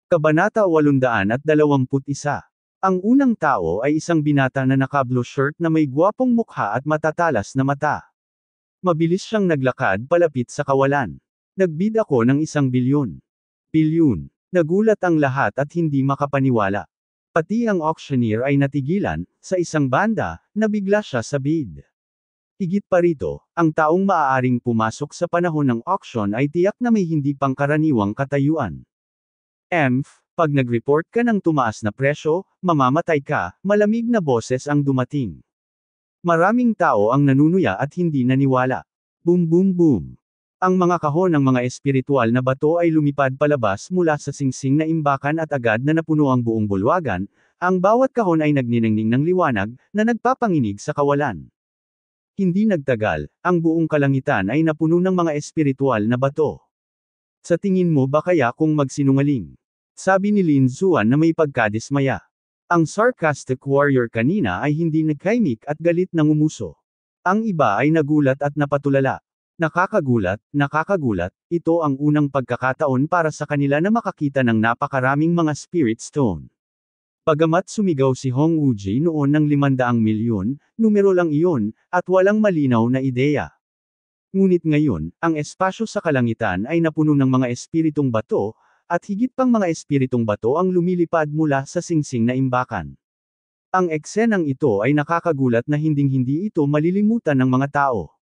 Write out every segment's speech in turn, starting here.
Kabanata 821. Ang unang tao ay isang binata na naka-blue shirt na may gwapong mukha at matatalas na mata. Mabilis siyang naglakad palapit sa kawalan. Nagbid ako ng 1 bilyon. Bilyon. Nagulat ang lahat at hindi makapaniwala. Pati ang auctioneer ay natigilan, sa isang banda, nabigla siya sa bid. Higit pa rito, ang taong maaaring pumasok sa panahon ng auction ay tiyak na may hindi pangkaraniwang katayuan. Pag nag-report ka ng tumaas na presyo, mamamatay ka, malamig na boses ang dumating. Maraming tao ang nanunuya at hindi naniwala. Boom boom boom. Ang mga kahon ng mga espiritual na bato ay lumipad palabas mula sa singsing na imbakan at agad na napuno ang buong bulwagan, ang bawat kahon ay nagniningning ng liwanag, na nagpapanginig sa kawalan. Hindi nagtagal, ang buong kalangitan ay napuno ng mga espiritual na bato. Sa tingin mo ba kaya kung magsinungaling? Sabi ni Lin Zuan na may pagkadismaya. Ang sarcastic warrior kanina ay hindi nagkaimik at galit na ngumuso. Ang iba ay nagulat at napatulala. Nakakagulat, ito ang unang pagkakataon para sa kanila na makakita ng napakaraming mga spirit stone. Bagamat sumigaw si Hong Wuji noon ng 500 milyon, numero lang iyon, at walang malinaw na ideya. Ngunit ngayon, ang espasyo sa kalangitan ay napuno ng mga espiritong bato, at higit pang mga espiritong bato ang lumilipad mula sa singsing na imbakan. Ang eksenang ito ay nakakagulat na hinding-hindi ito malilimutan ng mga tao.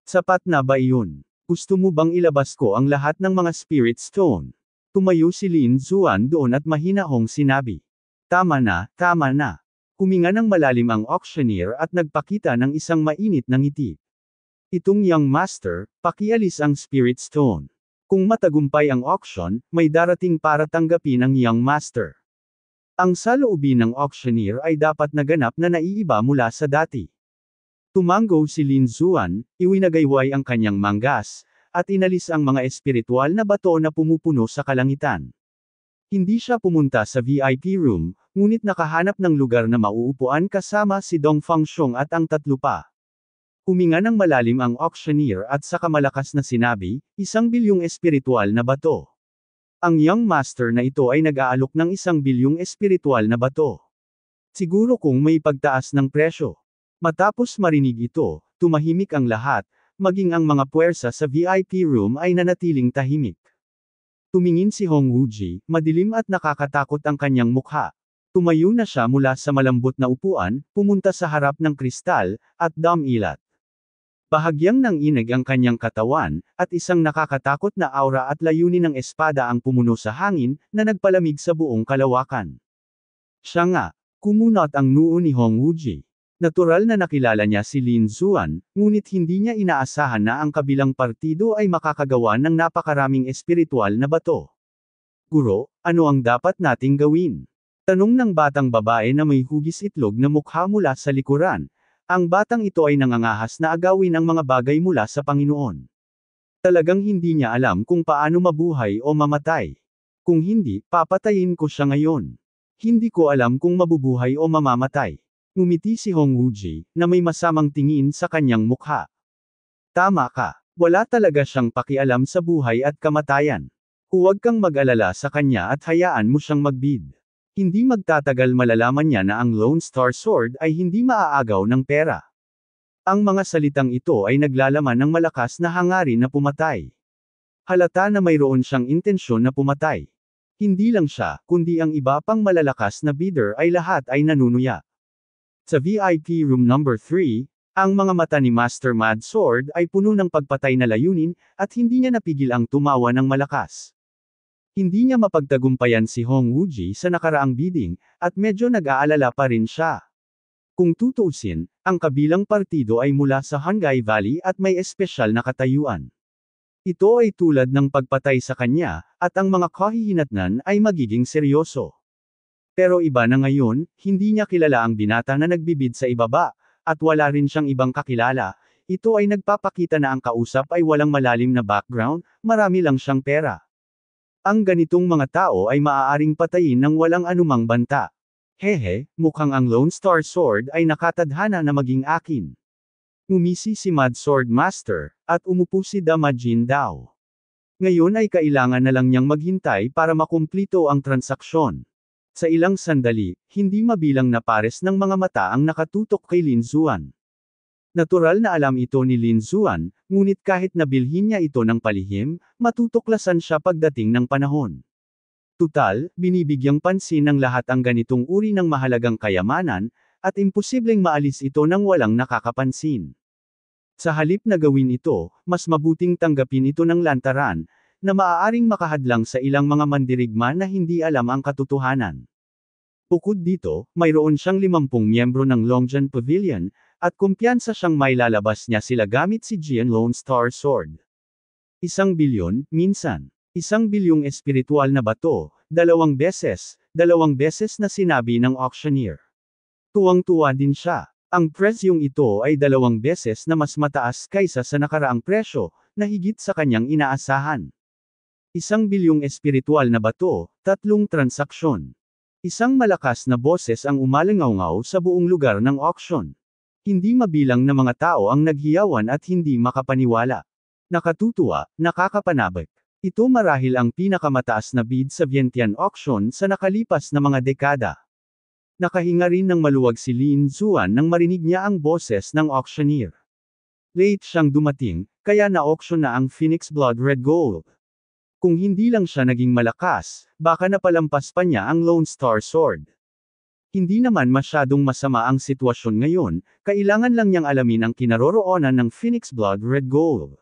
Sapat na ba iyon? Gusto mo bang ilabas ko ang lahat ng mga spirit stone? Tumayo si Lin Zuan doon at mahinahong sinabi. Tama na. Huminga ng malalim ang auctioneer at nagpakita ng isang mainit na ngiti. Itong young master, pakialis ang spirit stone. Kung matagumpay ang auction, may darating para tanggapin ang young master. Ang saloobin ng auctioneer ay dapat naganap na naiiba mula sa dati. Tumango si Lin Zuan, iwinagayway ang kanyang manggas, at inalis ang mga espiritual na bato na pumupuno sa kalangitan. Hindi siya pumunta sa VIP room, ngunit nakahanap ng lugar na mauupuan kasama si Dong Fangxiong at ang tatlo pa. Huminga ng malalim ang auctioneer at saka malakas na sinabi, 1 bilyong espiritual na bato. Ang young master na ito ay nag-aalok ng 1 bilyong espiritual na bato. Siguro kung may pagtaas ng presyo. Matapos marinig ito, tumahimik ang lahat, maging ang mga puwersa sa VIP room ay nanatiling tahimik. Tumingin si Hong Wuji, madilim at nakakatakot ang kanyang mukha. Tumayo na siya mula sa malambot na upuan, pumunta sa harap ng kristal, at dumilat. Bahagyang nanginig ang kanyang katawan, at isang nakakatakot na aura at layunin ng espada ang pumuno sa hangin, na nagpalamig sa buong kalawakan. Siya nga, kumunot ang noo ni Hong Wuji. Natural na nakilala niya si Lin Zuan, ngunit hindi niya inaasahan na ang kabilang partido ay makakagawa ng napakaraming espiritual na bato. Guro, ano ang dapat nating gawin? Tanong ng batang babae na may hugis itlog na mukha mula sa likuran. Ang batang ito ay nangangahas na agawin ang mga bagay mula sa Panginoon. Talagang hindi niya alam kung paano mabuhay o mamatay. Kung hindi, papatayin ko siya ngayon. Hindi ko alam kung mabubuhay o mamamatay. Ngumiti si Hong Wuji, na may masamang tingin sa kanyang mukha. Tama ka. Wala talaga siyang pakialam sa buhay at kamatayan. Huwag kang mag-alala sa kanya at hayaan mo siyang magbid. Hindi magtatagal malalaman niya na ang Lone Star Sword ay hindi maaagaw ng pera. Ang mga salitang ito ay naglalaman ng malakas na hangarin na pumatay. Halata na mayroon siyang intensyon na pumatay. Hindi lang siya, kundi ang iba pang malalakas na bidder ay lahat ay nanunuya. Sa VIP room number 3, ang mga mata ni Master Mad Sword ay puno ng pagpatay na layunin, at hindi niya napigil ang tumawa ng malakas. Hindi niya mapagtagumpayan si Hong Wuji sa nakaraang bidding, at medyo nag-aalala pa rin siya. Kung tutuusin, ang kabilang partido ay mula sa Hungay Valley at may espesyal na katayuan. Ito ay tulad ng pagpatay sa kanya, at ang mga kahihinatnan ay magiging seryoso. Pero iba na ngayon, hindi niya kilala ang binata na nagbibid sa ibaba, at wala rin siyang ibang kakilala. Ito ay nagpapakita na ang kausap ay walang malalim na background, marami lang siyang pera. Ang ganitong mga tao ay maaaring patayin ng walang anumang banta. Hehe, mukhang ang Lone Star Sword ay nakatadhana na maging akin. Ngumisi si Mad Sword Master, at umupo si Dama Jin Dao. Ngayon ay kailangan na lang niyang maghintay para makumplito ang transaksyon. Sa ilang sandali, hindi mabilang na pares ng mga mata ang nakatutok kay Lin Xuan. Natural na alam ito ni Lin Xuan, ngunit kahit nabilhin niya ito ng palihim, matutuklasan siya pagdating ng panahon. Tutal, binibigyang pansin ng lahat ang ganitong uri ng mahalagang kayamanan, at imposibleng maalis ito nang walang nakakapansin. Sa halip na gawin ito, mas mabuting tanggapin ito ng lantaran, na maaaring makahadlang sa ilang mga mandirigma na hindi alam ang katotohanan. Bukod dito, mayroon siyang 50 miyembro ng Longjian Pavilion, at kumpiyansa siyang mailalabas niya sila gamit si Jian Lone Star Sword. 1 bilyon, minsan. 1 bilyong espiritual na bato, 2 beses na sinabi ng auctioneer. Tuwang-tuwa din siya. Ang presyong ito ay 2 beses na mas mataas kaysa sa nakaraang presyo, na higit sa kanyang inaasahan. 1 bilyong espiritual na bato, 3 transaksyon. Isang malakas na boses ang umalingaw-ngaw sa buong lugar ng auction. Hindi mabilang na mga tao ang naghiyawan at hindi makapaniwala. Nakatutuwa, nakakapanabik. Ito marahil ang pinakamataas na bid sa Vientiane auction sa nakalipas na mga dekada. Nakahinga rin ng maluwag si Lin Xuan nang marinig niya ang boses ng auctioneer. Late siyang dumating, kaya na-auction na ang Phoenix Blood Red Gold. Kung hindi lang siya naging malakas, baka napalampas pa niya ang Lone Star Sword. Hindi naman masyadong masama ang sitwasyon ngayon, kailangan lang niyang alamin ang kinaroroonan ng Phoenix Blood Red Gold.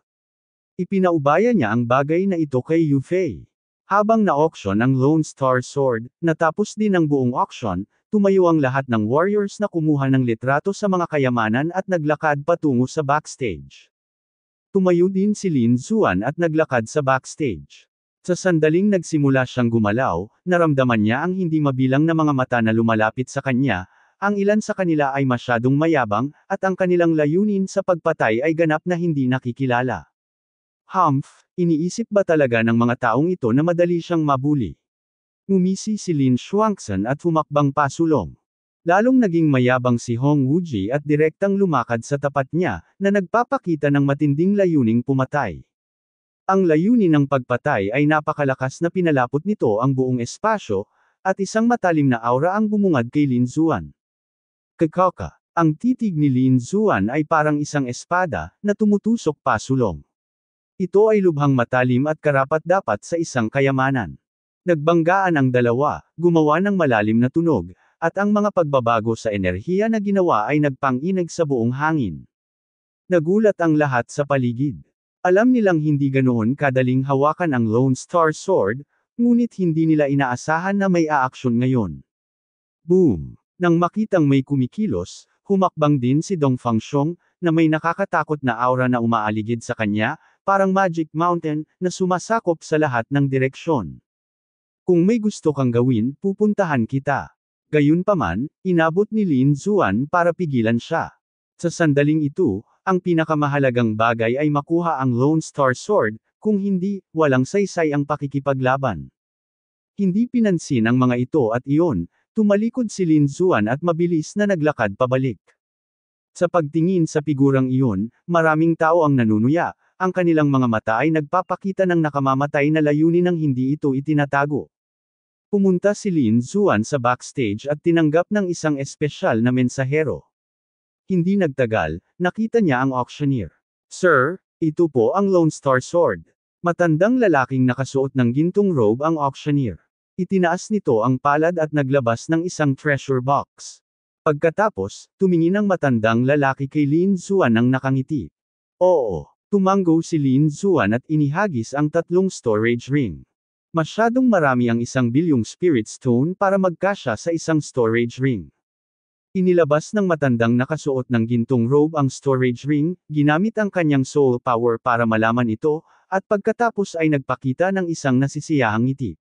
Ipinaubaya niya ang bagay na ito kay Yu Fei. Habang na-auction ang Lone Star Sword, natapos din ang buong auction, tumayo ang lahat ng warriors na kumuha ng litrato sa mga kayamanan at naglakad patungo sa backstage. Tumayo din si Lin Xuan at naglakad sa backstage. Sa sandaling nagsimula siyang gumalaw, naramdaman niya ang hindi mabilang na mga mata na lumalapit sa kanya, ang ilan sa kanila ay masyadong mayabang, at ang kanilang layunin sa pagpatay ay ganap na hindi nakikilala. Humph, iniisip ba talaga ng mga taong ito na madali siyang mabuli? Ngumisi si Lin Xuanxan at humakbang pasulong. Lalong naging mayabang si Hong Wuji at direktang lumakad sa tapat niya, na nagpapakita ng matinding layuning pumatay. Ang layunin ng pagpatay ay napakalakas na pinalapot nito ang buong espasyo, at isang matalim na aura ang bumungad kay Lin Xuan. Kakaka, ang titig ni Lin Xuan ay parang isang espada, na tumutusok pasulong. Ito ay lubhang matalim at karapat-dapat sa isang kayamanan. Nagbanggaan ang dalawa, gumawa ng malalim na tunog, at ang mga pagbabago sa enerhiya na ginawa ay nagpang-inag sa buong hangin. Nagulat ang lahat sa paligid. Alam nilang hindi ganoon kadaling hawakan ang Lone Star Sword, ngunit hindi nila inaasahan na may aaksyon ngayon. Boom! Nang makitang may kumikilos, humakbang din si Dong Fangxiong, na may nakakatakot na aura na umaaligid sa kanya, parang Magic Mountain, na sumasakop sa lahat ng direksyon. Kung may gusto kang gawin, pupuntahan kita. Gayunpaman, inabot ni Lin Xuan para pigilan siya. Sa sandaling ito, ang pinakamahalagang bagay ay makuha ang Lone Star Sword, kung hindi, walang saysay ang pakikipaglaban. Hindi pinansin ang mga ito at iyon, tumalikod si Lin Xuan at mabilis na naglakad pabalik. Sa pagtingin sa figurang iyon, maraming tao ang nanunuya, ang kanilang mga mata ay nagpapakita ng nakamamatay na layunin ng hindi ito itinatago. Pumunta si Lin Xuan sa backstage at tinanggap ng isang espesyal na mensahero. Hindi nagtagal, nakita niya ang auctioneer. Sir, ito po ang Lone Star Sword. Matandang lalaking nakasuot ng gintong robe ang auctioneer. Itinaas nito ang palad at naglabas ng isang treasure box. Pagkatapos, tumingin ang matandang lalaki kay Lin Xuan ng nakangiti. Oo, tumanggo si Lin Xuan at inihagis ang 3 storage ring. Masyadong marami ang 1 bilyong spirit stone para magkasya sa isang storage ring. Inilabas ng matandang nakasuot ng gintong robe ang storage ring, ginamit ang kanyang soul power para malaman ito, at pagkatapos ay nagpakita ng isang nasisiyahang ngiti.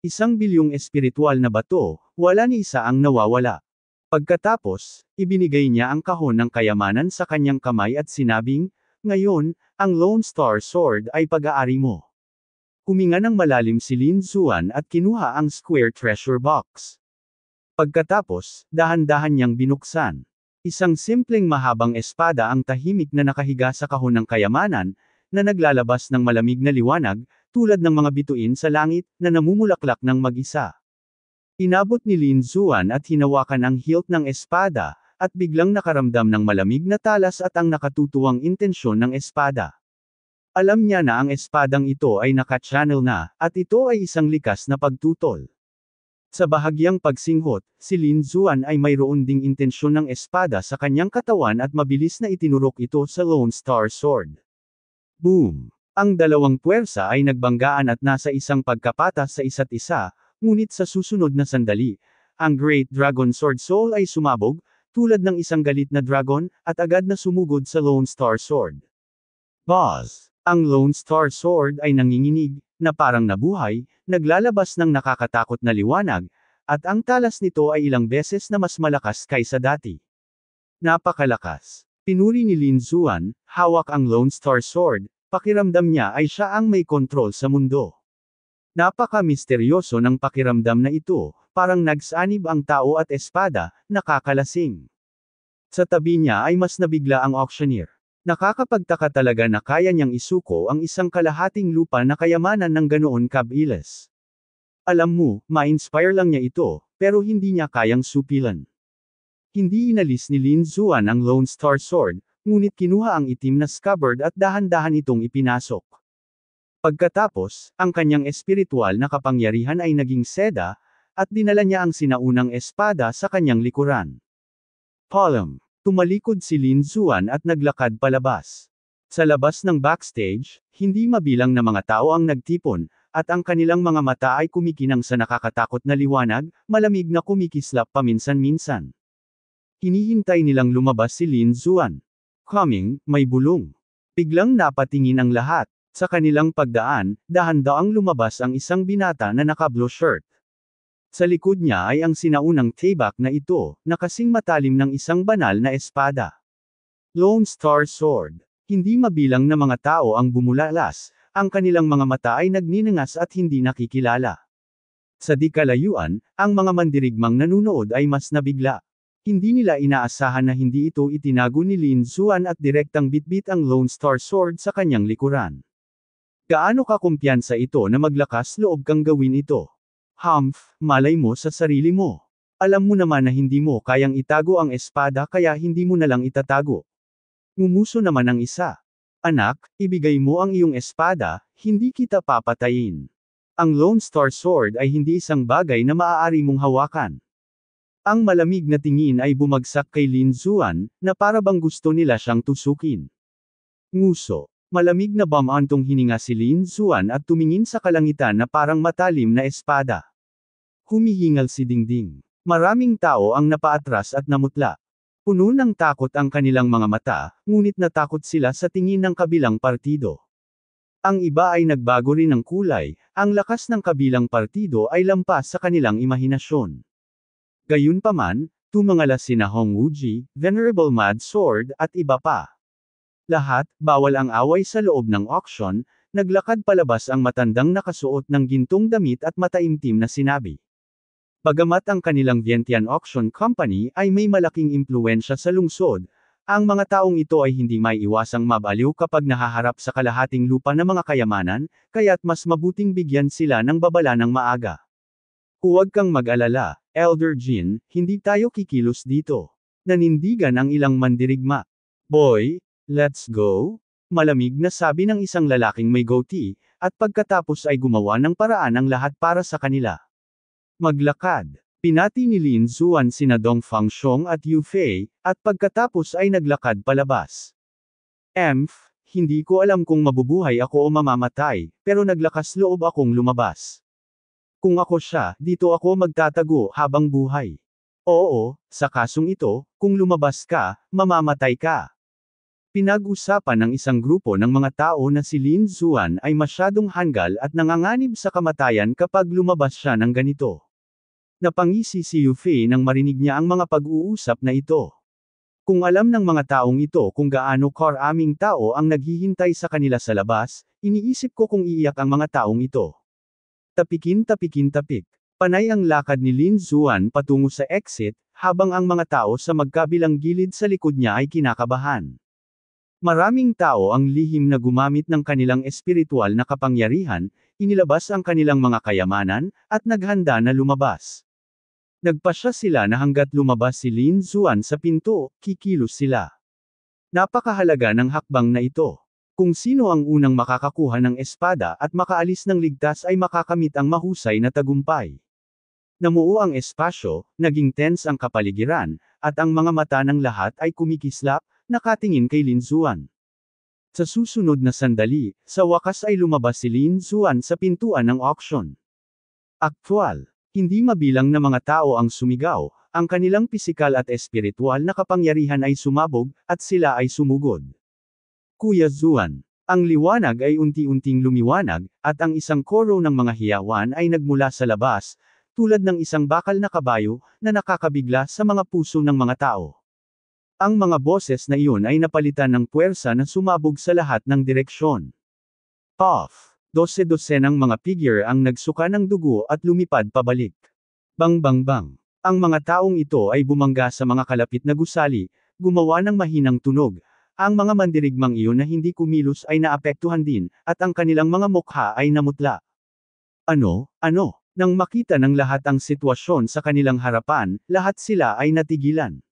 1 bilyong espiritual na bato, wala ni isa ang nawawala. Pagkatapos, ibinigay niya ang kahon ng kayamanan sa kanyang kamay at sinabing, "Ngayon, ang Lone Star Sword ay pag-aari mo." Huminga ng malalim si Lin Xuan at kinuha ang square treasure box. Pagkatapos, dahan-dahan niyang binuksan. Isang simpleng mahabang espada ang tahimik na nakahiga sa kahon ng kayamanan, na naglalabas ng malamig na liwanag, tulad ng mga bituin sa langit, na namumulaklak ng mag-isa. Inabot ni Lin Xuan at hinawakan ang hilt ng espada, at biglang nakaramdam ng malamig na talas at ang nakatutuwang intensyon ng espada. Alam niya na ang espadang ito ay naka-channel na, at ito ay isang likas na pagtutol. Sa bahagyang pagsinghot, si Lin Xuan ay mayroon ding intensyon ng espada sa kanyang katawan at mabilis na itinurok ito sa Lone Star Sword. Boom! Ang dalawang puwersa ay nagbanggaan at nasa isang pagkapatas sa isa't isa, ngunit sa susunod na sandali, ang Great Dragon Sword Soul ay sumabog, tulad ng isang galit na dragon, at agad na sumugod sa Lone Star Sword. Buzz! Ang Lone Star Sword ay nanginginig, na parang nabuhay, naglalabas ng nakakatakot na liwanag, at ang talas nito ay ilang beses na mas malakas kaysa dati. Napakalakas. Pinuri ni Lin Xuan, hawak ang Lone Star Sword, pakiramdam niya ay siya ang may kontrol sa mundo. Napaka-misteryoso ng pakiramdam na ito, parang nagsanib ang tao at espada, nakakalasing. Sa tabi niya ay mas nabigla ang auctioneer. Nakakapagtaka talaga na kaya niyang isuko ang isang kalahating lupa na kayamanan ng ganoon kabilis. Alam mo, ma-inspire lang niya ito, pero hindi niya kayang supilan. Hindi inalis ni Lin Xuan ang Lone Star Sword, ngunit kinuha ang itim na scabbard at dahan-dahan itong ipinasok. Pagkatapos, ang kanyang espiritual na kapangyarihan ay naging seda, at dinala niya ang sinaunang espada sa kanyang likuran. Palm. Tumalikod si Lin Xuan at naglakad palabas. Sa labas ng backstage, hindi mabilang na mga tao ang nagtipon, at ang kanilang mga mata ay kumikinang sa nakakatakot na liwanag, malamig na kumikislap paminsan-minsan. Hinihintay nilang lumabas si Lin Xuan. Coming, may bulong. Biglang napatingin ang lahat. Sa kanilang pagdaan, dahan-daang lumabas ang isang binata na naka-blue shirt. Sa likod niya ay ang sinaunang tebak na ito, na kasing matalim ng isang banal na espada. Lone Star Sword. Hindi mabilang na mga tao ang bumulalas, ang kanilang mga mata ay nagninangas at hindi nakikilala. Sa di kalayuan, ang mga mandirigmang nanunood ay mas nabigla. Hindi nila inaasahan na hindi ito itinago ni Lin Xuan at direktang bitbit ang Lone Star Sword sa kanyang likuran. Gaano ka kumpiyansa ito na maglakas loob kang gawin ito? Humph, malay mo sa sarili mo. Alam mo naman na hindi mo kayang itago ang espada kaya hindi mo na lang itatago. Ngumuso naman ang isa. Anak, ibigay mo ang iyong espada, hindi kita papatayin. Ang Lone Star Sword ay hindi isang bagay na maaari mong hawakan. Ang malamig na tingin ay bumagsak kay Lin Xuan, na para bang gusto nila siyang tusukin. Nguso. Malamig na bamantong hininga si Lin Xuan at tumingin sa kalangitan na parang matalim na espada. Humihingal si Dingding. Maraming tao ang napaatras at namutla. Puno ng takot ang kanilang mga mata, ngunit natakot sila sa tingin ng kabilang partido. Ang iba ay nagbago rin ng kulay, ang lakas ng kabilang partido ay lampas sa kanilang imahinasyon. Gayunpaman, tumangala sina Hong Wuji, Venerable Mad Sword, at iba pa. Lahat, bawal ang away sa loob ng auction, naglakad palabas ang matandang nakasuot ng gintong damit at mataimtim na sinabi. Bagamat ang kanilang Vientiane Auction Company ay may malaking impluwensya sa lungsod, ang mga taong ito ay hindi may iwasang mabaliw kapag nahaharap sa kalahating lupa ng mga kayamanan, kaya't mas mabuting bigyan sila ng babala ng maaga. Huwag kang mag-alala, Elder Jin, hindi tayo kikilos dito. Nanindigan ang ilang mandirigma. Boy, let's go? Malamig na sabi ng isang lalaking may goatee, at pagkatapos ay gumawa ng paraan ang lahat para sa kanila. Maglakad. Pinati ni Lin Xuan sina Dong Fangxiong at Yu Fei, at pagkatapos ay naglakad palabas. Hindi ko alam kung mabubuhay ako o mamamatay, pero naglakas loob akong lumabas. Kung ako siya, dito ako magtatago habang buhay. Oo, sa kasong ito, kung lumabas ka, mamamatay ka. Pinag-usapan ng isang grupo ng mga tao na si Lin Xuan ay masyadong hanggal at nanganganib sa kamatayan kapag lumabas siya ng ganito. Napangisi si Yu Fei nang marinig niya ang mga pag-uusap na ito. Kung alam ng mga taong ito kung gaano karaming tao ang naghihintay sa kanila sa labas, iniisip ko kung iiyak ang mga taong ito. Tapik. Panay ang lakad ni Lin Xuan patungo sa exit, habang ang mga tao sa magkabilang gilid sa likod niya ay kinakabahan. Maraming tao ang lihim na gumamit ng kanilang espiritual na kapangyarihan, inilabas ang kanilang mga kayamanan, at naghanda na lumabas. Nagpasya sila na hanggat lumabas si Lin Xuan sa pinto, kikilos sila. Napakahalaga ng hakbang na ito. Kung sino ang unang makakakuha ng espada at makaalis ng ligtas ay makakamit ang mahusay na tagumpay. Namuo ang espasyo, naging tense ang kapaligiran, at ang mga mata ng lahat ay kumikislap, nakatingin kay Lin Xuan. Sa susunod na sandali, sa wakas ay lumabas si Lin Xuan sa pintuan ng auction. Aktwal, hindi mabilang na mga tao ang sumigaw, ang kanilang pisikal at espiritual na kapangyarihan ay sumabog, at sila ay sumugod. Kuya Xuan, ang liwanag ay unti-unting lumiwanag, at ang isang koro ng mga hiyawan ay nagmula sa labas, tulad ng isang bakal na kabayo, na nakakabigla sa mga puso ng mga tao. Ang mga boses na iyon ay napalitan ng puwersa na sumabog sa lahat ng direksyon. Puff! 12-dosenang mga figure ang nagsuka ng dugo at lumipad pabalik. Bang bang bang! Ang mga taong ito ay bumangga sa mga kalapit na gusali, gumawa ng mahinang tunog. Ang mga mandirigmang iyon na hindi kumilos ay naapektuhan din, at ang kanilang mga mukha ay namutla. Ano? Nang makita ng lahat ang sitwasyon sa kanilang harapan, lahat sila ay natigilan.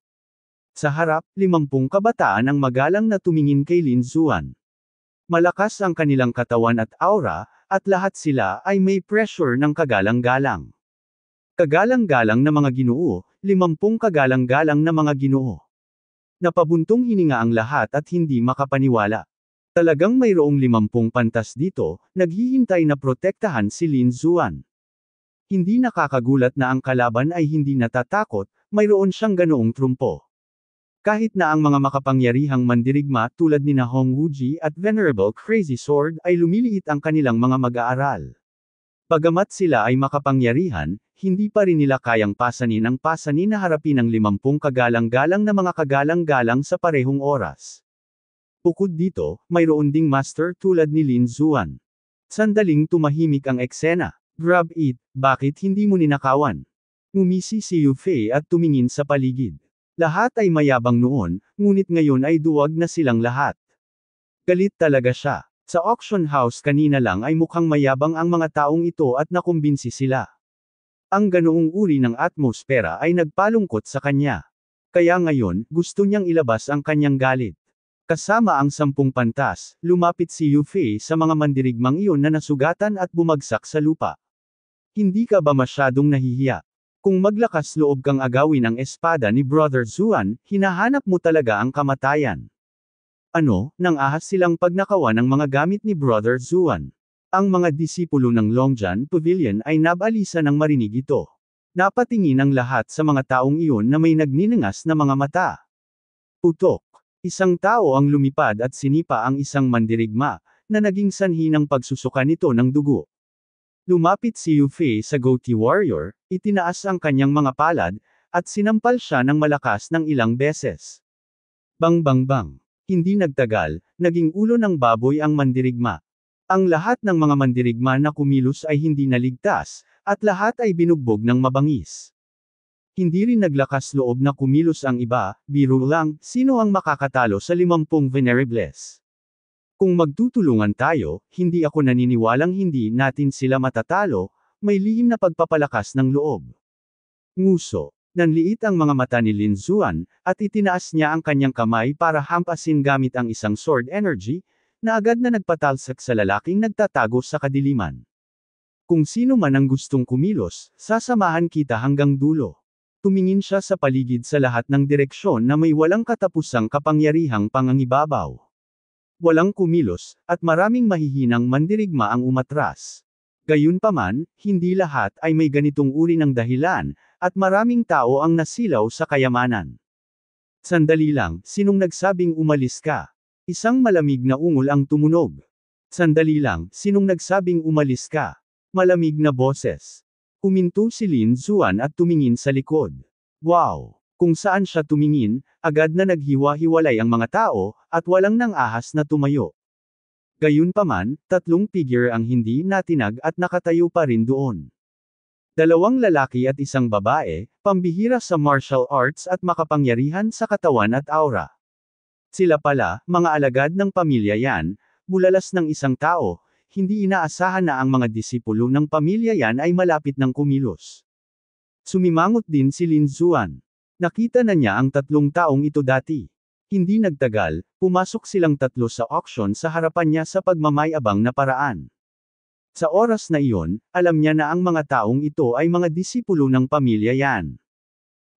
Sa harap, 50 kabataan ang magalang na tumingin kay Lin Xuan. Malakas ang kanilang katawan at aura, at lahat sila ay may pressure ng kagalang-galang. Kagalang-galang na mga ginoo, 50 kagalang-galang na mga ginoo. Napabuntong hininga ang lahat at hindi makapaniwala. Talagang mayroong 50 pantas dito, naghihintay na protektahan si Lin Xuan. Hindi nakakagulat na ang kalaban ay hindi natatakot, mayroon siyang ganoong trumpo. Kahit na ang mga makapangyarihang mandirigma tulad ni Hong Wuji at Venerable Crazy Sword ay lumiliit ang kanilang mga mag-aaral. Bagamat sila ay makapangyarihan, hindi pa rin nila kayang pasanin ang pasanin na harapin ng 50 kagalang-galang na mga kagalang-galang sa parehong oras. Bukod dito, mayroon ding master tulad ni Lin Xuan. Sandaling tumahimik ang eksena. Grab it, bakit hindi mo ninakawan? Ngumisi si Yu Fei at tumingin sa paligid. Lahat ay mayabang noon, ngunit ngayon ay duwag na silang lahat. Galit talaga siya. Sa auction house kanina lang ay mukhang mayabang ang mga taong ito at nakumbinsi sila. Ang ganoong uri ng atmosfera ay nagpalungkot sa kanya. Kaya ngayon, gusto niyang ilabas ang kanyang galit. Kasama ang 10 pantas, lumapit si Yu Fei sa mga mandirigmang iyon na nasugatan at bumagsak sa lupa. Hindi ka ba masyadong nahihiya? Kung maglakas loob kang agawin ang espada ni Brother Xuan, hinahanap mo talaga ang kamatayan. Ano, nang ahas silang pagnakawan ng mga gamit ni Brother Xuan. Ang mga disipulo ng Longjian Pavilion ay nabalisa ng marinig ito. Napatingin ang lahat sa mga taong iyon na may nagninangas na mga mata. Putok. Isang tao ang lumipad at sinipa ang isang mandirigma, na naging sanhi ng pagsusuka nito ng dugo. Lumapit si Yu Fei sa Goatee Warrior, itinaas ang kanyang mga palad, at sinampal siya ng malakas ng ilang beses. Bang bang bang. Hindi nagtagal, naging ulo ng baboy ang mandirigma. Ang lahat ng mga mandirigma na kumilos ay hindi naligtas, at lahat ay binugbog ng mabangis. Hindi rin naglakas loob na kumilos ang iba, biro lang, sino ang makakatalo sa 50 venerables? Kung magtutulungan tayo, hindi ako naniniwalang hindi natin sila matatalo, may lihim na pagpapalakas ng loob. Nguso. Nanliit ang mga mata ni Lin Xuan, at itinaas niya ang kanyang kamay para hampasin gamit ang isang sword energy, na agad na nagpatalsak sa lalaking nagtatago sa kadiliman. Kung sino man ang gustong kumilos, sasamahan kita hanggang dulo. Tumingin siya sa paligid sa lahat ng direksyon na may walang katapusang kapangyarihang pangangibabaw. Walang kumilos, at maraming mahihinang mandirigma ang umatras. Gayunpaman, hindi lahat ay may ganitong uri ng dahilan, at maraming tao ang nasilaw sa kayamanan. Sandali lang, sinong nagsabing umalis ka? Isang malamig na ungol ang tumunog. Sandali lang, sinong nagsabing umalis ka? Malamig na boses. Huminto si Lin Xuan at tumingin sa likod. Wow! Kung saan siya tumingin, agad na naghiwa-hiwalay ang mga tao, at walang nang ahas na tumayo. Gayunpaman, 3 figure ang hindi natinag at nakatayo pa rin doon. 2 lalaki at 1 babae, pambihira sa martial arts at makapangyarihan sa katawan at aura. Sila pala, mga alagad ng pamilya yan, bulalas ng isang tao, hindi inaasahan na ang mga disipulo ng pamilya yan ay malapit ng kumilos. Sumimangot din si Lin Zuan. Nakita na niya ang 3 taong ito dati. Hindi nagtagal, pumasok silang 3 sa auction sa harapan niya sa pagmamayabang na paraan. Sa oras na iyon, alam niya na ang mga taong ito ay mga disipulo ng pamilya yan.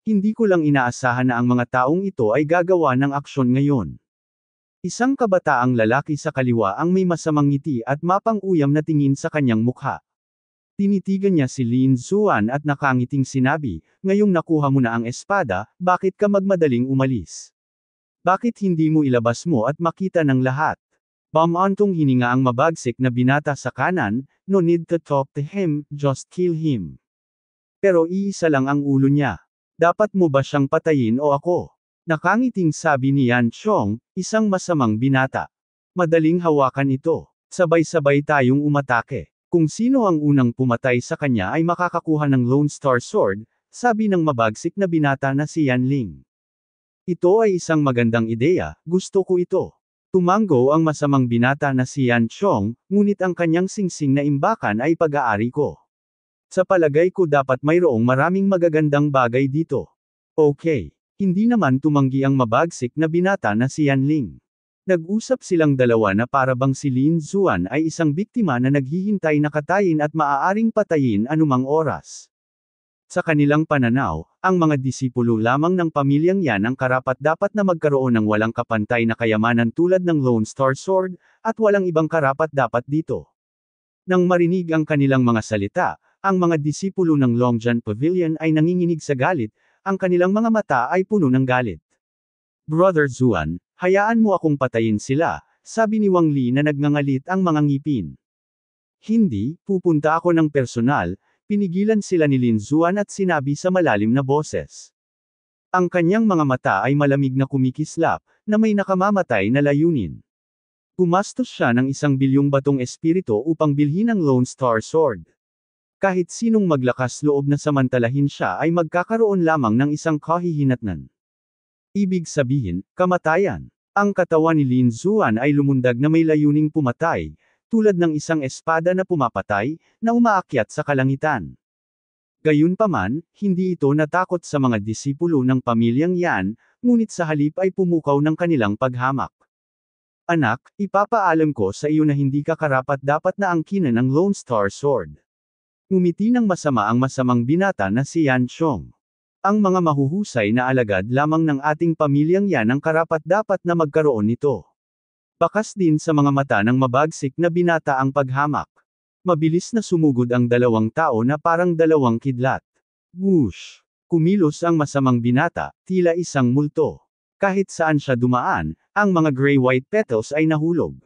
Hindi ko lang inaasahan na ang mga taong ito ay gagawa ng aksyon ngayon. Isang kabataang lalaki sa kaliwa ang may masamang ngiti at mapang-uyam na tingin sa kanyang mukha. Tinitigan niya si Lin Zuan at nakangiting sinabi, "Ngayong nakuha mo na ang espada, bakit ka magmadaling umalis? Bakit hindi mo ilabas mo at makita ng lahat?" Bamantong hininga ang mabagsik na binata sa kanan, "No need to talk to him, just kill him." Pero iisa lang ang ulo niya. "Dapat mo ba siyang patayin o ako?" Nakangiting sabi ni Yan Chong, isang masamang binata. "Madaling hawakan ito. Sabay-sabay tayong umatake. Kung sino ang unang pumatay sa kanya ay makakakuha ng Lone Star Sword," sabi ng mabagsik na binata na si Yan Ling. "Ito ay isang magandang ideya, gusto ko ito." Tumango ang masamang binata na si Yan Chong, ngunit ang kanyang singsing na imbakan ay pag-aari ko. Sa palagay ko dapat mayroong maraming magagandang bagay dito. Okay. Hindi naman tumanggi ang mabagsik na binata na si Yan Ling. Nag-usap silang dalawa na para bang si Lin Zuan ay isang biktima na naghihintay na katayin at maaaring patayin anumang oras. Sa kanilang pananaw, ang mga disipulo lamang ng pamilyang yan ang karapat-dapat na magkaroon ng walang kapantay na kayamanan tulad ng Lone Star Sword, at walang ibang karapat-dapat dito. Nang marinig ang kanilang mga salita, ang mga disipulo ng Longjian Pavilion ay nanginginig sa galit, ang kanilang mga mata ay puno ng galit. "Brother Zuan, hayaan mo akong patayin sila," sabi ni Wang Li na nagngangalit ang mga ngipin. "Hindi, pupunta ako ng personal," pinigilan sila ni Lin Zuan at sinabi sa malalim na boses. Ang kanyang mga mata ay malamig na kumikislap, na may nakamamatay na layunin. Gumastos siya ng 1 bilyong batong espiritu upang bilhin ang Lone Star Sword. Kahit sinong maglakas loob na samantalahin siya ay magkakaroon lamang ng isang kahihinatnan. Ibig sabihin, kamatayan. Ang katawan ni Lin Zuan ay lumundag na may layuning pumatay, tulad ng isang espada na pumapatay, na umaakyat sa kalangitan. Gayunpaman, hindi ito natakot sa mga disipulo ng pamilyang yan, ngunit sa halip ay pumukaw ng kanilang paghamak. "Anak, ipapaalam ko sa iyo na hindi ka karapat-dapat na angkinan ng Lone Star Sword." Ngumiti ng masama ang masamang binata na si Yan Chong. "Ang mga mahuhusay na alagad lamang ng ating pamilyang yan ang karapat-dapat na magkaroon nito." Bakas din sa mga mata ng mabagsik na binata ang paghamak. Mabilis na sumugod ang 2 tao na parang 2 kidlat. Whoosh! Kumilos ang masamang binata, tila isang multo. Kahit saan siya dumaan, ang mga gray-white petals ay nahulog.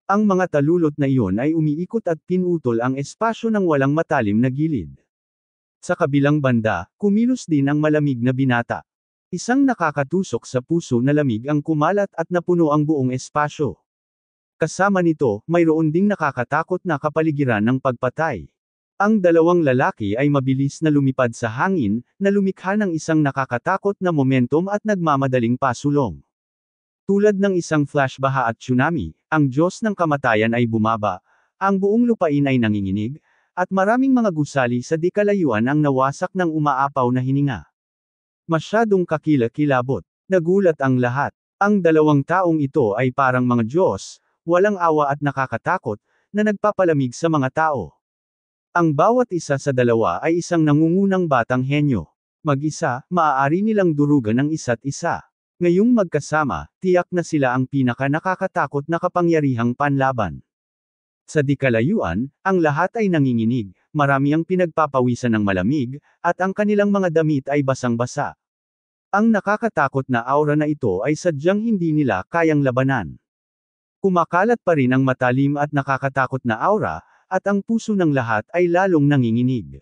Ang mga talulot na iyon ay umiikot at pinutol ang espasyo ng walang matalim na gilid. Sa kabilang banda, kumilos din ang malamig na binata. Isang nakakatusok sa puso na lamig ang kumalat at napuno ang buong espasyo. Kasama nito, mayroon ding nakakatakot na kapaligiran ng pagpatay. Ang 2 lalaki ay mabilis na lumipad sa hangin, na lumikha ng isang nakakatakot na momentum at nagmamadaling pasulong. Tulad ng isang flash baha at tsunami, ang Diyos ng kamatayan ay bumaba, ang buong lupain ay nanginginig, at maraming mga gusali sa di kalayuan ang nawasak ng umaapaw na hininga. Masyadong kakilakilabot. Nagulat ang lahat. Ang 2 taong ito ay parang mga Diyos, walang awa at nakakatakot, na nagpapalamig sa mga tao. Ang bawat isa sa dalawa ay isang nangungunang batang henyo. Mag-isa, maaari nilang durugan ang isa't isa. Ngayong magkasama, tiyak na sila ang pinaka-nakakatakot na kapangyarihang panlaban. Sa di kalayuan, ang lahat ay nanginginig, marami ang pinagpapawisan ng malamig, at ang kanilang mga damit ay basang-basa. Ang nakakatakot na aura na ito ay sadyang hindi nila kayang labanan. Kumakalat pa rin ang matalim at nakakatakot na aura, at ang puso ng lahat ay lalong nanginginig.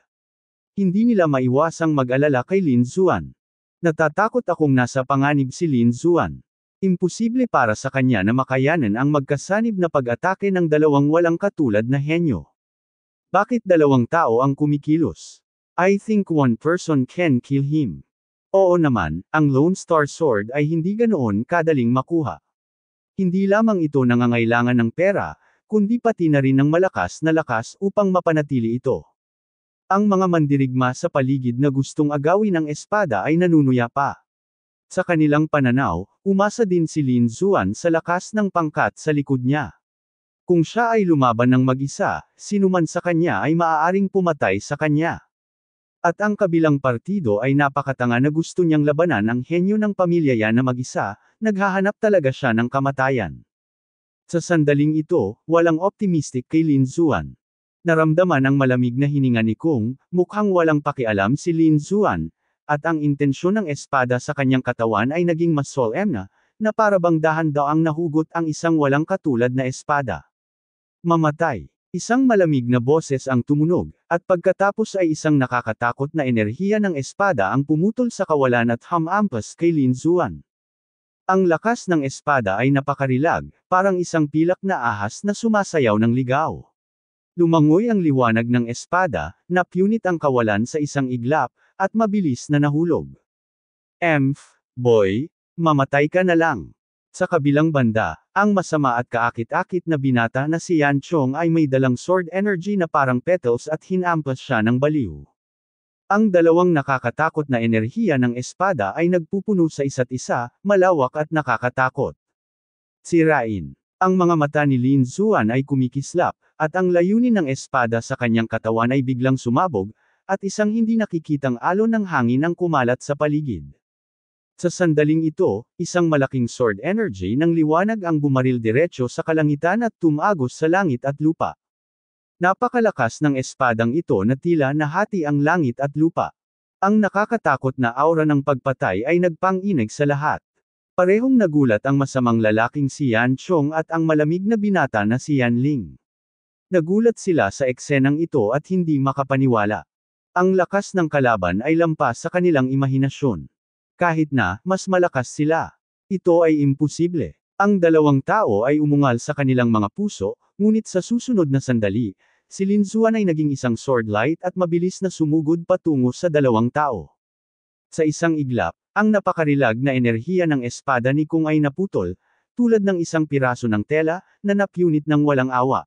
Hindi nila maiwasang mag-alala kay Lin Zuan. "Natatakot akong nasa panganib si Lin Zuan. Imposible para sa kanya na makayanan ang magkasanib na pag-atake ng 2 walang katulad na henyo. Bakit 2 tao ang kumikilos? I think one person can kill him." Oo naman, ang Lone Star Sword ay hindi ganoon kadaling makuha. Hindi lamang ito nangangailangan ng pera, kundi pati na rin ng malakas na lakas upang mapanatili ito. Ang mga mandirigma sa paligid na gustong agawin ang espada ay nanunuya pa. Sa kanilang pananaw, umasa din si Lin Xuan sa lakas ng pangkat sa likod niya. Kung siya ay lumaban ng mag-isa, sinuman sa kanya ay maaaring pumatay sa kanya. At ang kabilang partido ay napakatanga na gusto niyang labanan ang henyo ng pamilya yan na mag-isa, naghahanap talaga siya ng kamatayan. Sa sandaling ito, walang optimistic kay Lin Xuan. Naramdaman ang malamig na hininga ni Kung, mukhang walang pakialam si Lin Xuan, at ang intensyon ng espada sa kanyang katawan ay naging mas solemn na para bang dahan-daang nahugot ang isang walang katulad na espada. Mamatay. Isang malamig na boses ang tumunog, at pagkatapos ay isang nakakatakot na enerhiya ng espada ang pumutol sa kawalan at hamampas kay Lin Xuan. Ang lakas ng espada ay napakarilag, parang isang pilak na ahas na sumasayaw ng ligaw. Lumangoy ang liwanag ng espada, napunit ang kawalan sa isang iglap, at mabilis na nahulog. Boy, mamatay ka na lang. Sa kabilang banda, ang masama at kaakit-akit na binata na si Yan Chong ay may dalang sword energy na parang petals at hinampas siya ng baliw. Ang dalawang nakakatakot na enerhiya ng espada ay nagpupuno sa isa't isa, malawak at nakakatakot. Sirain. Ang mga mata ni Lin Xuan ay kumikislap, at ang layunin ng espada sa kanyang katawan ay biglang sumabog, at isang hindi nakikitang alon ng hangin ang kumalat sa paligid. Sa sandaling ito, isang malaking sword energy ng liwanag ang bumaril diretso sa kalangitan at tumagos sa langit at lupa. Napakalakas ng espadang ito na tila nahati ang langit at lupa. Ang nakakatakot na aura ng pagpatay ay nagpang-inig sa lahat. Parehong nagulat ang masamang lalaking si Yan Chong at ang malamig na binata na si Yan Ling. Nagulat sila sa eksenang ito at hindi makapaniwala. Ang lakas ng kalaban ay lampas sa kanilang imahinasyon. Kahit na, mas malakas sila. Ito ay imposible. Ang dalawang tao ay umungal sa kanilang mga puso, ngunit sa susunod na sandali, si Lin Xuan ay naging isang sword light at mabilis na sumugod patungo sa dalawang tao. Sa isang iglap, ang napakarilag na enerhiya ng espada ni Kung ay naputol, tulad ng isang piraso ng tela, na napunit ng walang awa.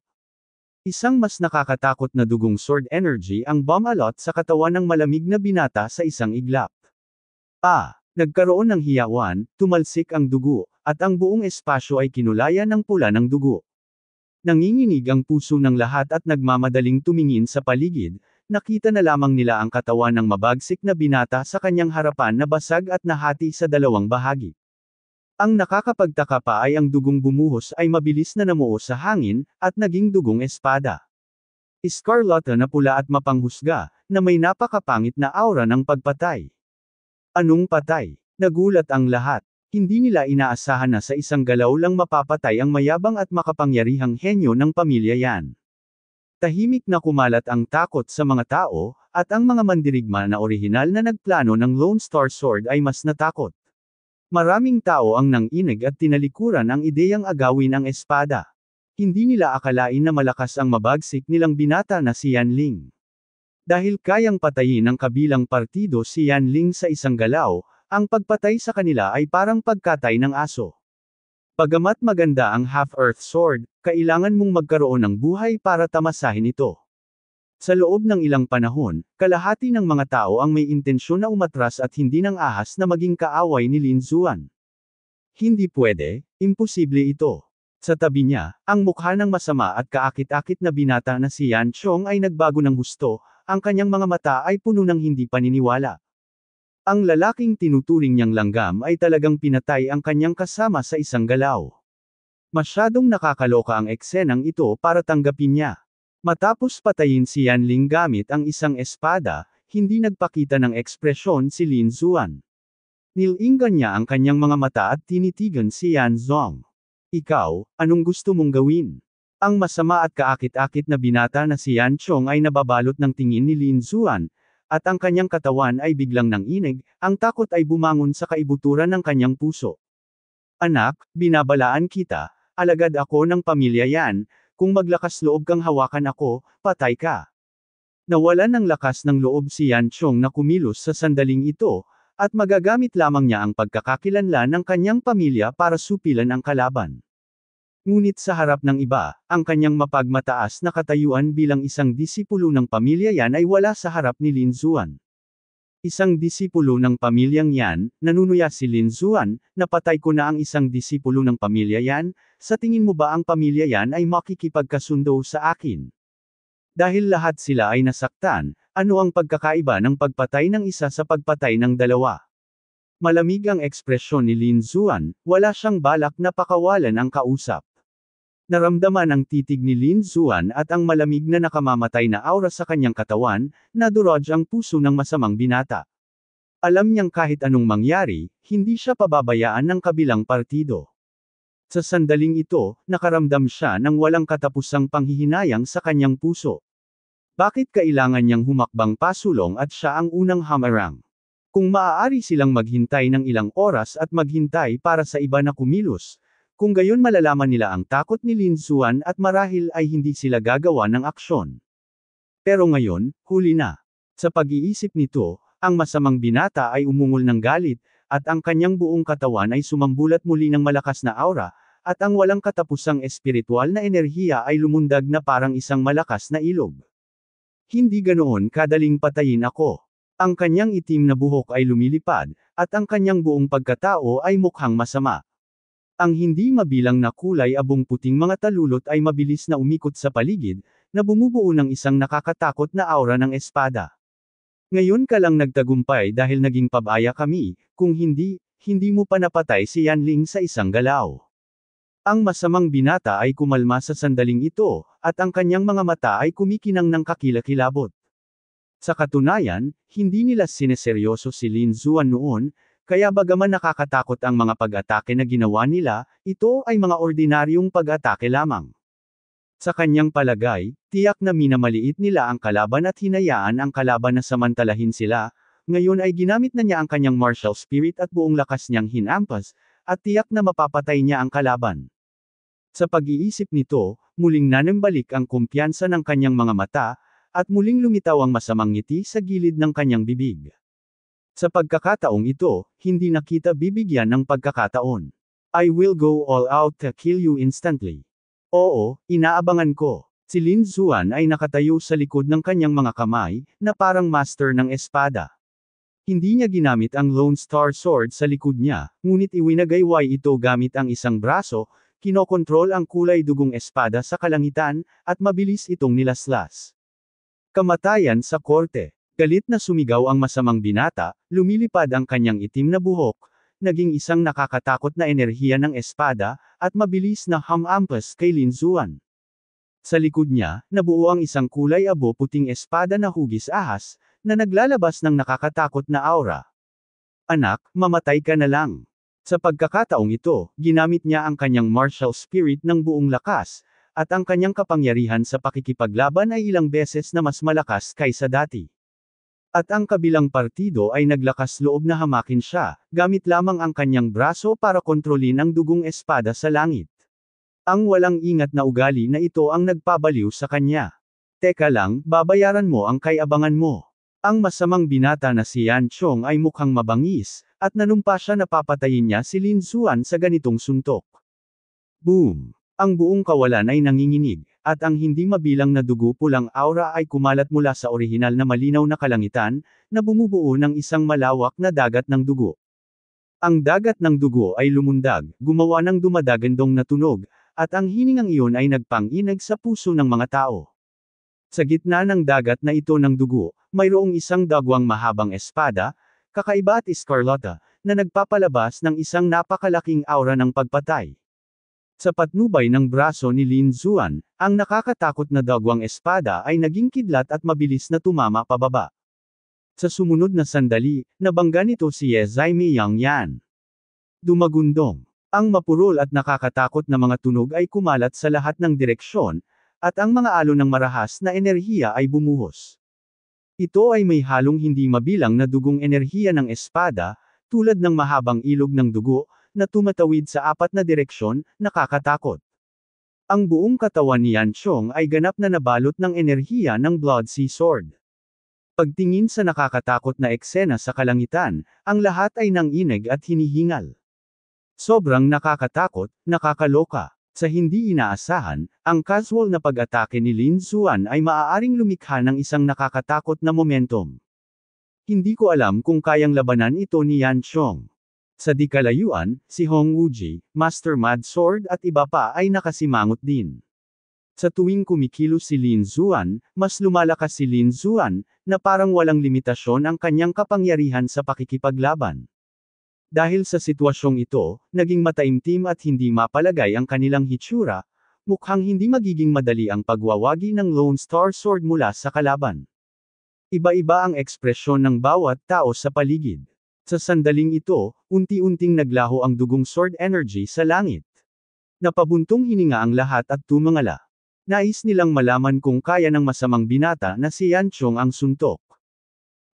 Isang mas nakakatakot na dugong sword energy ang bumalot sa katawan ng malamig na binata sa isang iglap. Nagkaroon ng hiyawan, tumalsik ang dugo, at ang buong espasyo ay kinulayan ng pula ng dugo. Nanginginig ang puso ng lahat at nagmamadaling tumingin sa paligid, nakita na lamang nila ang katawan ng mabagsik na binata sa kanyang harapan na basag at nahati sa dalawang bahagi. Ang nakakapagtaka pa ay ang dugong bumuhos ay mabilis na namuo sa hangin, at naging dugong espada. Iskarlata na pula at mapanghusga, na may napakapangit na aura ng pagpatay. Anong patay? Nagulat ang lahat. Hindi nila inaasahan na sa isang galaw lang mapapatay ang mayabang at makapangyarihang henyo ng pamilya Yan. Tahimik na kumalat ang takot sa mga tao, at ang mga mandirigma na orihinal na nagplano ng Lone Star Sword ay mas natakot. Maraming tao ang nanginig at tinalikuran ang ideyang agawin ang espada. Hindi nila akalain na malakas ang mabagsik nilang binata na si Yan Ling. Dahil kayang patayin ng kabilang partido si Yan Ling sa isang galaw, ang pagpatay sa kanila ay parang pagkatay ng aso. Bagamat maganda ang Half-Earth Sword, kailangan mong magkaroon ng buhay para tamasahin ito. Sa loob ng ilang panahon, kalahati ng mga tao ang may intensyon na umatras at hindi ng ahas na maging kaaway ni Lin Xuan. Hindi pwede, imposible ito. Sa tabi niya, ang mukha ng masama at kaakit-akit na binata na si Yan Chong ay nagbago ng husto, ang kanyang mga mata ay puno ng hindi paniniwala. Ang lalaking tinuturing niyang langgam ay talagang pinatay ang kanyang kasama sa isang galaw. Masyadong nakakaloka ang eksenang ito para tanggapin niya. Matapos patayin si Yan Ling gamit ang isang espada, hindi nagpakita ng ekspresyon si Lin Xuan. Nilinggan niya ang kanyang mga mata at tinitigan si Yan Zong. Ikaw, anong gusto mong gawin? Ang masama at kaakit-akit na binata na si Yan Chong ay nababalot ng tingin ni Lin Xuan, at ang kanyang katawan ay biglang nanginig, ang takot ay bumangon sa kaibuturan ng kanyang puso. Anak, binabalaan kita, alagad ako ng pamilya Yan. Kung maglakas loob kang hawakan ako, patay ka. Nawalan ng lakas ng loob si Yan Chong na kumilos sa sandaling ito, at magagamit lamang niya ang pagkakakilanlan ng kanyang pamilya para supilan ang kalaban. Ngunit sa harap ng iba, ang kanyang mapagmataas na katayuan bilang isang disipulo ng pamilya Yan ay wala sa harap ni Lin Zuan. Isang disipulo ng pamilyang Yan, nanunuya si Lin Zuan, napatay ko na ang isang disipulo ng pamilya Yan, sa tingin mo ba ang pamilya Yan ay makikipagkasundo sa akin? Dahil lahat sila ay nasaktan, ano ang pagkakaiba ng pagpatay ng isa sa pagpatay ng dalawa? Malamig ang ekspresyon ni Lin Zuan, wala siyang balak na pakawalan ang kausap. Naramdaman ang titig ni Lin Zuan at ang malamig na nakamamatay na aura sa kanyang katawan, nadurog ang puso ng masamang binata. Alam niyang kahit anong mangyari, hindi siya pababayaan ng kabilang partido. Sa sandaling ito, nakaramdam siya ng walang katapusang panghihinayang sa kanyang puso. Bakit kailangan niyang humakbang pasulong at siya ang unang hamarang? Kung maaari silang maghintay ng ilang oras at maghintay para sa iba na kumilos, kung gayon malalaman nila ang takot ni Lin Zuan at marahil ay hindi sila gagawa ng aksyon. Pero ngayon, huli na. Sa pag-iisip nito, ang masamang binata ay umungol ng galit, at ang kanyang buong katawan ay sumambulat muli ng malakas na aura, at ang walang katapusang espiritual na enerhiya ay lumundag na parang isang malakas na ilog. Hindi ganoon kadaling patayin ako. Ang kanyang itim na buhok ay lumilipad, at ang kanyang buong pagkatao ay mukhang masama. Ang hindi mabilang na kulay abong puting mga talulot ay mabilis na umikot sa paligid, na bumubuo ng isang nakakatakot na aura ng espada. Ngayon ka lang nagtagumpay dahil naging pabaya kami, kung hindi, hindi mo pa napatay si Yanling sa isang galaw. Ang masamang binata ay kumalma sa sandaling ito, at ang kanyang mga mata ay kumikinang ng kakilakilabot. Sa katunayan, hindi nila sineseryoso si Lin Zuan noon, kaya bagaman nakakatakot ang mga pag-atake na ginawa nila, ito ay mga ordinaryong pag-atake lamang. Sa kanyang palagay, tiyak na minamaliit nila ang kalaban at hinayaan ang kalaban na samantalahin sila, ngayon ay ginamit na niya ang kanyang martial spirit at buong lakas niyang hinampas, at tiyak na mapapatay niya ang kalaban. Sa pag-iisip nito, muling nanambalik ang kumpiyansa ng kanyang mga mata, at muling lumitaw ang masamang ngiti sa gilid ng kanyang bibig. Sa pagkakataong ito, hindi na kita bibigyan ng pagkakataon. I will go all out to kill you instantly. Oo, inaabangan ko. Si Lin Zuan ay nakatayo sa likod ng kanyang mga kamay, na parang master ng espada. Hindi niya ginamit ang Lone Star Sword sa likod niya, ngunit iwinagayway ito gamit ang isang braso, kinokontrol ang kulay dugong espada sa kalangitan, at mabilis itong nilaslas. Kamatayan sa korte. Galit na sumigaw ang masamang binata, lumilipad ang kanyang itim na buhok, naging isang nakakatakot na enerhiya ng espada, at mabilis na hamampas kay Lin Zuan. Sa likod niya, nabuo ang isang kulay abo puting espada na hugis ahas, na naglalabas ng nakakatakot na aura. Anak, mamatay ka na lang. Sa pagkakataong ito, ginamit niya ang kanyang martial spirit ng buong lakas, at ang kanyang kapangyarihan sa pakikipaglaban ay ilang beses na mas malakas kaysa dati. At ang kabilang partido ay naglakas loob na hamakin siya, gamit lamang ang kanyang braso para kontrolin ang dugong espada sa langit. Ang walang ingat na ugali na ito ang nagpabaliw sa kanya. Teka lang, babayaran mo ang kaiabangan mo. Ang masamang binata na si Yan Chong ay mukhang mabangis, at nanumpa siya na papatayin niya si Lin Zuan sa ganitong suntok. Boom! Ang buong kawalan ay nanginginig, at ang hindi mabilang na dugo pulang aura ay kumalat mula sa orihinal na malinaw na kalangitan, na bumubuo ng isang malawak na dagat ng dugo. Ang dagat ng dugo ay lumundag, gumawa ng dumadagandong na tunog, at ang hiningang iyon ay nagpang-inag sa puso ng mga tao. Sa gitna ng dagat na ito ng dugo, mayroong isang dagwang mahabang espada, kakaiba at eskarlata, na nagpapalabas ng isang napakalaking aura ng pagpatay. Sa patnubay ng braso ni Lin Zuan, ang nakakatakot na dagwang espada ay naging kidlat at mabilis na tumama pababa. Sa sumunod na sandali, nabangga nito si Ye Zaimi Yang Yan. Dumagundong. Ang mapurol at nakakatakot na mga tunog ay kumalat sa lahat ng direksyon, at ang mga alon ng marahas na enerhiya ay bumuhos. Ito ay may halong hindi mabilang na dugong enerhiya ng espada, tulad ng mahabang ilog ng dugo, na tumatawid sa apat na direksyon, nakakatakot. Ang buong katawan ni Yan Chong ay ganap na nabalot ng enerhiya ng Blood Sea Sword. Pagtingin sa nakakatakot na eksena sa kalangitan, ang lahat ay nanginig at hinihingal. Sobrang nakakatakot, nakakaloka. Sa hindi inaasahan, ang casual na pag-atake ni Lin Xuan ay maaaring lumikha ng isang nakakatakot na momentum. Hindi ko alam kung kayang labanan ito ni Yan Chong. Sa di kalayuan, si Hong Wuji, Master Mad Sword at iba pa ay nakasimangot din. Sa tuwing kumikilos si Lin Xuan, mas lumalakas si Lin Xuan, na parang walang limitasyon ang kanyang kapangyarihan sa pakikipaglaban. Dahil sa sitwasyong ito, naging mataimtim at hindi mapalagay ang kanilang hitsura, mukhang hindi magiging madali ang pagwawagi ng Lone Star Sword mula sa kalaban. Iba-iba ang ekspresyon ng bawat tao sa paligid. Sa sandaling ito, unti-unting naglaho ang dugong sword energy sa langit. Napabuntong hininga ang lahat at tumangala. Nais nilang malaman kung kaya ng masamang binata na si Yan Chong ang suntok.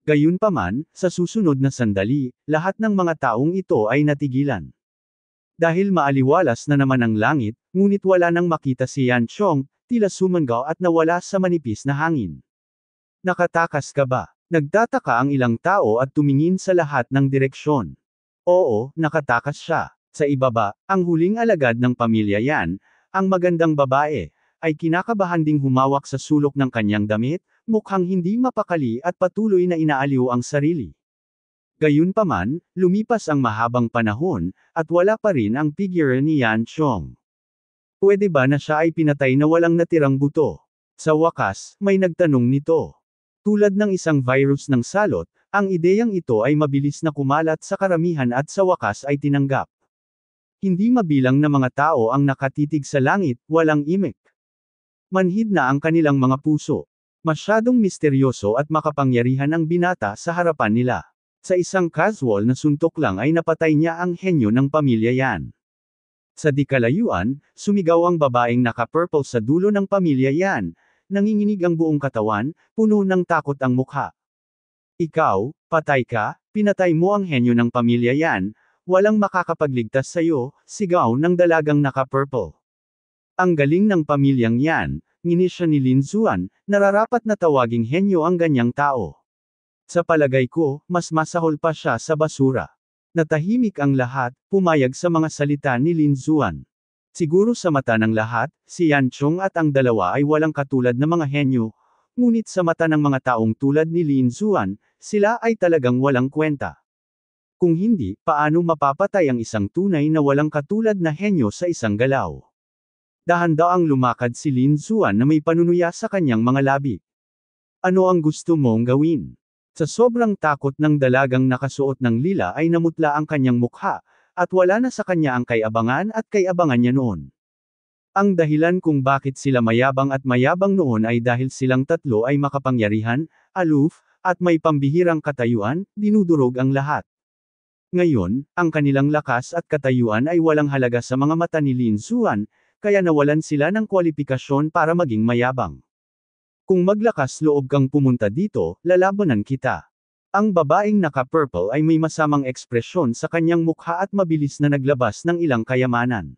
Gayunpaman, sa susunod na sandali, lahat ng mga taong ito ay natigilan. Dahil maaliwalas na naman ang langit, ngunit wala nang makita si Yan Chong, tila sumangaw at nawala sa manipis na hangin. Nakatakas ka ba? Nagtataka ang ilang tao at tumingin sa lahat ng direksyon. Oo, nakatakas siya. Sa ibaba, ang huling alagad ng pamilya Yan, ang magandang babae, ay kinakabahan ding humawak sa sulok ng kanyang damit, mukhang hindi mapakali at patuloy na inaaliw ang sarili. Gayunpaman, lumipas ang mahabang panahon, at wala pa rin ang figure ni Yan Chong. Pwede ba na siya ay pinatay na walang natirang buto? Sa wakas, may nagtanong nito. Tulad ng isang virus ng salot, ang ideyang ito ay mabilis na kumalat sa karamihan at sa wakas ay tinanggap. Hindi mabilang na mga tao ang nakatitig sa langit, walang imik. Manhid na ang kanilang mga puso. Masyadong misteryoso at makapangyarihan ang binata sa harapan nila. Sa isang casual na suntok lang ay napatay niya ang henyo ng pamilya Yan. Sa di kalayuan, sumigaw ang babaeng naka-purple sa dulo ng pamilya Yan, nanginginig ang buong katawan, puno ng takot ang mukha. Ikaw, patay ka, pinatay mo ang henyo ng pamilya Yan, walang makakapagligtas sa'yo, sigaw ng dalagang naka-purple. Ang galing ng pamilyang Yan, nginisya ni Lin Xuan, nararapat na tawaging henyo ang ganyang tao. Sa palagay ko, mas masahol pa siya sa basura. Natahimik ang lahat, pumayag sa mga salita ni Lin Xuan. Siguro sa mata ng lahat, si Yan Chong at ang dalawa ay walang katulad na mga henyo, ngunit sa mata ng mga taong tulad ni Lin Xuan, sila ay talagang walang kwenta. Kung hindi, paano mapapatay ang isang tunay na walang katulad na henyo sa isang galaw? Dahan-daang lumakad si Lin Xuan na may panunuya sa kanyang mga labi. Ano ang gusto mong gawin? Sa sobrang takot ng dalagang nakasuot ng lila ay namutla ang kanyang mukha, at wala na sa kanya ang kayabangan at kayabangan niya noon. Ang dahilan kung bakit sila mayabang at mayabang noon ay dahil silang tatlo ay makapangyarihan, aloof, at may pambihirang katayuan, dinudurog ang lahat. Ngayon, ang kanilang lakas at katayuan ay walang halaga sa mga mata ni Lin Xuan, kaya nawalan sila ng kwalifikasyon para maging mayabang. Kung maglakas loob kang pumunta dito, lalabanan kita. Ang babaeng naka-purple ay may masamang ekspresyon sa kanyang mukha at mabilis na naglabas ng ilang kayamanan.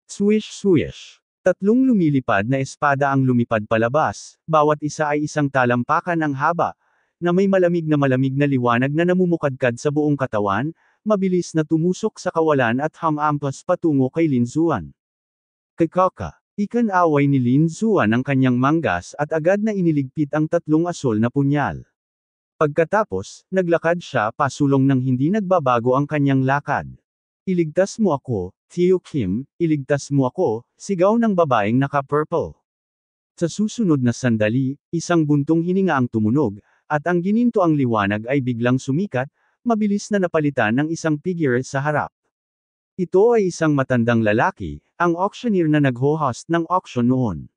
Swish swish. Tatlong lumilipad na espada ang lumipad palabas, bawat isa ay isang talampakan ang haba, na may malamig na liwanag na namumukadkad sa buong katawan, mabilis na tumusok sa kawalan at hamampas patungo kay Lin Xuan. Kakaka. Ikan-away ni Lin Xuan ang kanyang manggas at agad na iniligpit ang tatlong asol na punyal. Pagkatapos, naglakad siya pasulong nang hindi nagbabago ang kanyang lakad. Iligtas mo ako, Theo Kim, iligtas mo ako, sigaw ng babaeng naka-purple. Sa susunod na sandali, isang buntong hininga ang tumunog, at ang gininto ang liwanag ay biglang sumikat, mabilis na napalitan ng isang figure sa harap. Ito ay isang matandang lalaki, ang auctioneer na nagho-host ng auction noon.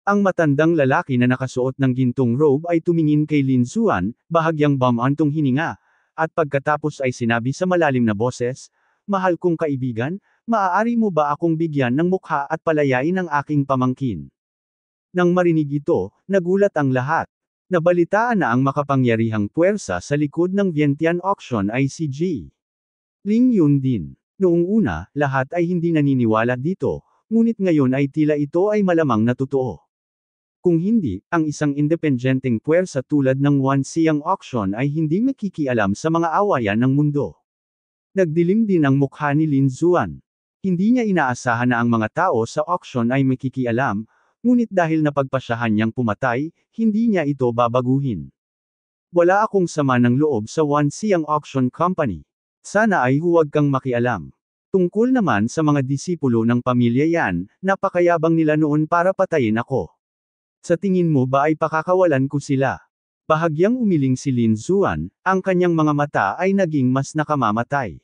Ang matandang lalaki na nakasuot ng gintong robe ay tumingin kay Lin Xuan, bahagyang bumantong hininga, at pagkatapos ay sinabi sa malalim na boses, "Mahal kong kaibigan, maaari mo ba akong bigyan ng mukha at palayain ang aking pamangkin?" Nang marinig ito, nagulat ang lahat. Nabalitaan na ang makapangyarihang puwersa sa likod ng Vientiane Auction ay si G. Ling Yun din. Noong una, lahat ay hindi naniniwala dito, ngunit ngayon ay tila ito ay malamang na totoo. Kung hindi, ang isang independenteng puwersa tulad ng Wan Xiang Auction ay hindi makikialam sa mga awayan ng mundo. Nagdilim din ang mukha ni Lin Xuan. Hindi niya inaasahan na ang mga tao sa auction ay makikialam, ngunit dahil napagpasyahan niyang pumatay, hindi niya ito babaguhin. Wala akong sama ng loob sa Wansiyang Auction Company. Sana ay huwag kang makialam. Tungkol naman sa mga disipulo ng pamilya yan, napakayabang nila noon para patayin ako. Sa tingin mo ba ay pakakawalan ko sila? Bahagyang umiling si Lin Zuan, ang kanyang mga mata ay naging mas nakamamatay.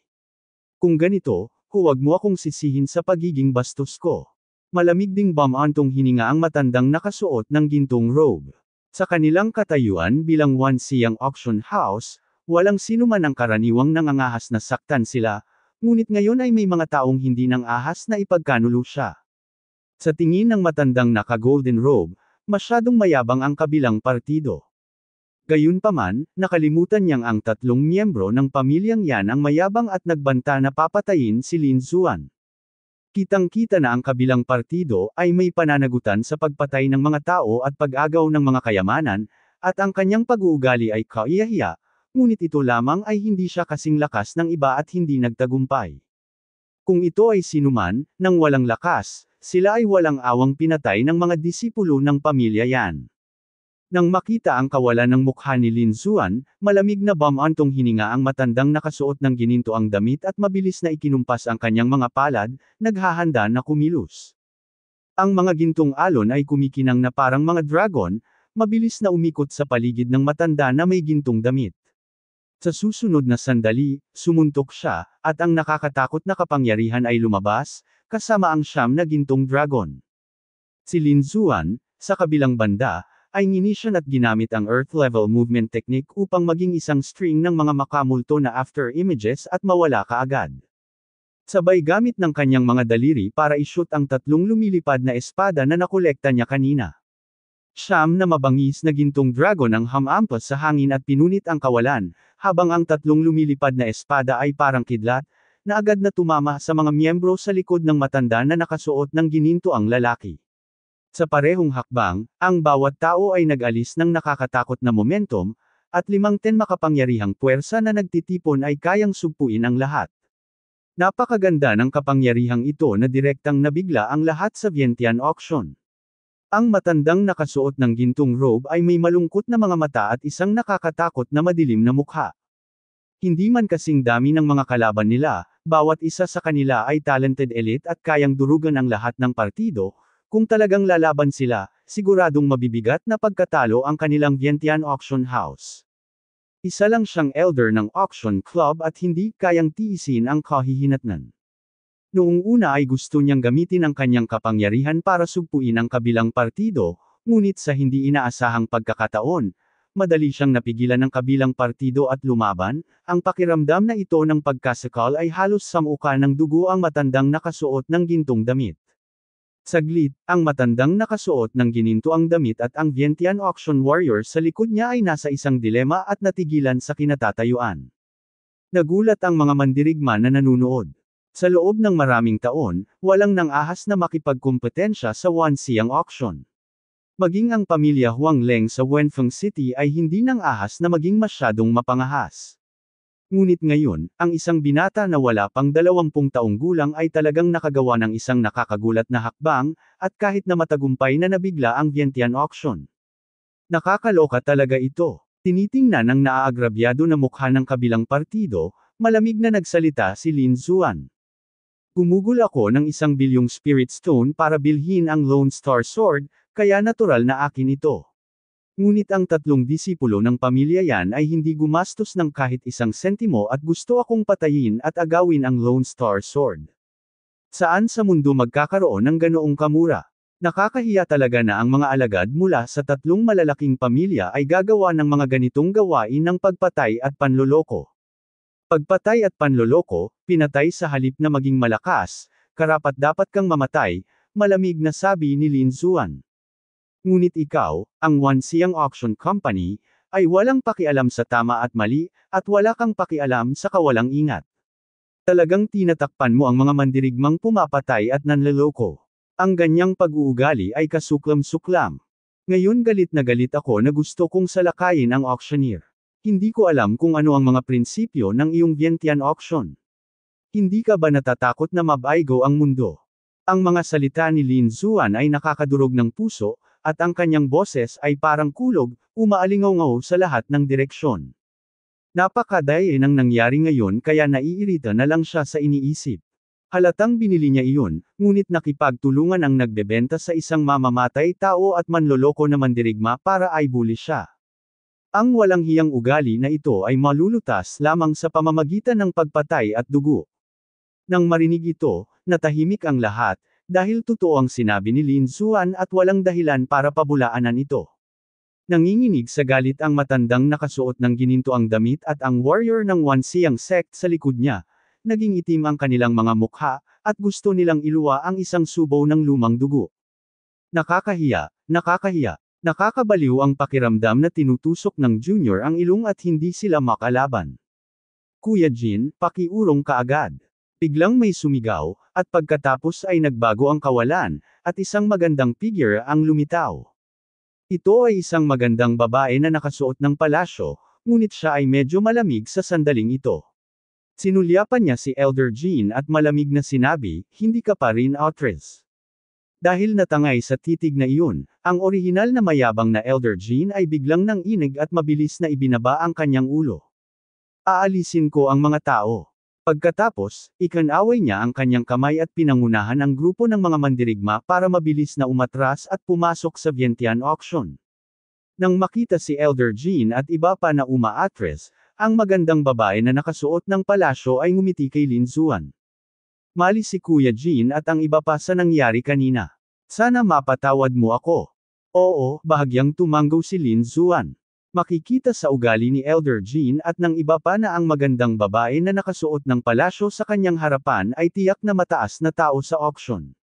Kung ganito, huwag mo akong sisihin sa pagiging bastos ko. Malamig ding bumantong hininga ang matandang nakasuot ng gintong robe. Sa kanilang katayuan bilang Wansiyang Auction House, walang sinuman ang karaniwang nangangahas na saktan sila, ngunit ngayon ay may mga taong hindi nang ahas na ipagkanulo siya. Sa tingin ng matandang naka-golden robe, masyadong mayabang ang kabilang partido. Gayunpaman, nakalimutan niyang ang tatlong miyembro ng pamilyang yan ang mayabang at nagbanta na papatayin si Lin Zuan. Kitang-kita na ang kabilang partido ay may pananagutan sa pagpatay ng mga tao at pag-agaw ng mga kayamanan, at ang kanyang pag-uugali ay kaiyahiya, ngunit ito lamang ay hindi siya kasing lakas ng iba at hindi nagtagumpay. Kung ito ay sinuman, nang walang lakas, sila ay walang awang pinatay ng mga disipulo ng pamilya yan. Nang makita ang kawalan ng mukha ni Lin Zuan, malamig na bumantong hininga ang matandang nakasuot ng ginintoang damit at mabilis na ikinumpas ang kanyang mga palad, naghahanda na kumilos. Ang mga gintong alon ay kumikinang na parang mga dragon, mabilis na umikot sa paligid ng matanda na may gintong damit. Sa susunod na sandali, sumuntok siya, at ang nakakatakot na kapangyarihan ay lumabas, kasama ang siyam na gintong dragon. Si Lin Zuan, sa kabilang banda, ay nginisyon at ginamit ang Earth-level movement technique upang maging isang string ng mga makamulto na after images at mawala kaagad. Sabay gamit ng kanyang mga daliri para ishoot ang tatlong lumilipad na espada na nakolekta niya kanina. Siyam na mabangis na gintong dragon ang hamampas sa hangin at pinunit ang kawalan, habang ang tatlong lumilipad na espada ay parang kidlat, na agad na tumama sa mga miyembro sa likod ng matanda na nakasuot ng ginintoang lalaki. Sa parehong hakbang, ang bawat tao ay nag-alis ng nakakatakot na momentum, at 5 makapangyarihang puwersa na nagtitipon ay kayang sugpuin ang lahat. Napakaganda ng kapangyarihang ito na direktang nabigla ang lahat sa Vientiane auction. Ang matandang nakasuot ng gintong robe ay may malungkot na mga mata at isang nakakatakot na madilim na mukha. Hindi man kasing dami ng mga kalaban nila, bawat isa sa kanila ay talented elite at kayang durugan ang lahat ng partido. Kung talagang lalaban sila, siguradong mabibigat na pagkatalo ang kanilang Vientiane Auction House. Isa lang siyang elder ng auction club at hindi kayang tiisin ang kahihinatnan. Noong una ay gusto niyang gamitin ang kanyang kapangyarihan para sugpuin ang kabilang partido, ngunit sa hindi inaasahang pagkakataon, madali siyang napigilan ng kabilang partido at lumaban. Ang pakiramdam na ito ng pagkasakal ay halos samuka ng dugo ang matandang nakasuot ng gintong damit. Saglit, ang matandang nakasuot ng ginintoang damit at ang Vientiane Auction Warrior sa likod niya ay nasa isang dilema at natigilan sa kinatatayuan. Nagulat ang mga mandirigma na nanunood. Sa loob ng maraming taon, walang nang-ahas na makipagkumpetensya sa Wansiyang auction. Maging ang pamilya Huang Leng sa Wenfeng City ay hindi nang-ahas na maging masyadong mapangahas. Ngunit ngayon, ang isang binata na wala pang 20 taong gulang ay talagang nakagawa ng isang nakakagulat na hakbang, at kahit na matagumpay na nabigla ang Vientiane auction. Nakakaloka talaga ito. Tinitingnan ng naaagrabyado na mukha ng kabilang partido, malamig na nagsalita si Lin Zuan. Gumugol ako ng 1 bilyong Spirit Stone para bilhin ang Lone Star Sword, kaya natural na akin ito. Ngunit ang tatlong disipulo ng pamilya yan ay hindi gumastos ng kahit 1 sentimo at gusto akong patayin at agawin ang Lone Star Sword. Saan sa mundo magkakaroon ng ganoong kamura? Nakakahiya talaga na ang mga alagad mula sa tatlong malalaking pamilya ay gagawa ng mga ganitong gawain ng pagpatay at panloloko. Pagpatay at panloloko, pinatay sa halip na maging malakas, karapat-dapat kang mamatay, malamig na sabi ni Lin Zuan. Ngunit ikaw, ang Wansiyang Auction Company, ay walang pakialam sa tama at mali, at wala kang pakialam sa kawalang ingat. Talagang tinatakpan mo ang mga mandirigmang pumapatay at nanloloko. Ang ganyang pag-uugali ay kasuklam-suklam. Ngayon galit na galit ako na gusto kong salakayin ang auctioneer. Hindi ko alam kung ano ang mga prinsipyo ng iyong Vientiane auction. Hindi ka ba natatakot na mabaigo ang mundo? Ang mga salita ni Lin Zuan ay nakakadurog ng puso, at ang kanyang boses ay parang kulog, umaalingaw sa lahat ng direksyon. Napakadaya ng nangyari ngayon kaya naiirita na lang siya sa iniisip. Halatang binili niya iyon, ngunit nakipagtulungan ang nagbebenta sa isang mamamatay tao at manloloko na mandirigma para ay bully siya. Ang walang hiyang ugali na ito ay malulutas lamang sa pamamagitan ng pagpatay at dugo. Nang marinig ito, natahimik ang lahat, dahil totoo ang sinabi ni Lin Zuan at walang dahilan para pabulaanan ito. Nanginginig sa galit ang matandang nakasuot ng ginintoang damit at ang warrior ng Wansiyang sect sa likod niya. Naging itim ang kanilang mga mukha, at gusto nilang iluwa ang isang subaw ng lumang dugo. Nakakahiya, nakakahiya, nakakabaliw ang pakiramdam na tinutusok ng junior ang ilong at hindi sila makalaban. Kuya Jin, pakiurong kaagad. Biglang may sumigaw, at pagkatapos ay nagbago ang kawalan, at isang magandang figure ang lumitaw. Ito ay isang magandang babae na nakasuot ng palasyo, ngunit siya ay medyo malamig sa sandaling ito. Sinulyapan niya si Elder Jean at malamig na sinabi, "Hindi ka pa rin actress." Dahil natangay sa titig na iyon, ang orihinal na mayabang na Elder Jean ay biglang nanginig at mabilis na ibinaba ang kanyang ulo. "Aalisin ko ang mga tao." Pagkatapos, ikinaway niya ang kanyang kamay at pinangunahan ang grupo ng mga mandirigma para mabilis na umatras at pumasok sa Vientiane auction. Nang makita si Elder Jean at iba pa na umaatres, ang magandang babae na nakasuot ng palasyo ay ngumiti kay Lin Zuan. Mali si Kuya Jean at ang iba pa sa nangyari kanina. "Sana mapatawad mo ako." "Oo," bahagyang tumanggaw si Lin Zuan. Makikita sa ugali ni Elder Jean at ng iba pa na ang magandang babae na nakasuot ng palasyo sa kanyang harapan ay tiyak na mataas na tao sa auction.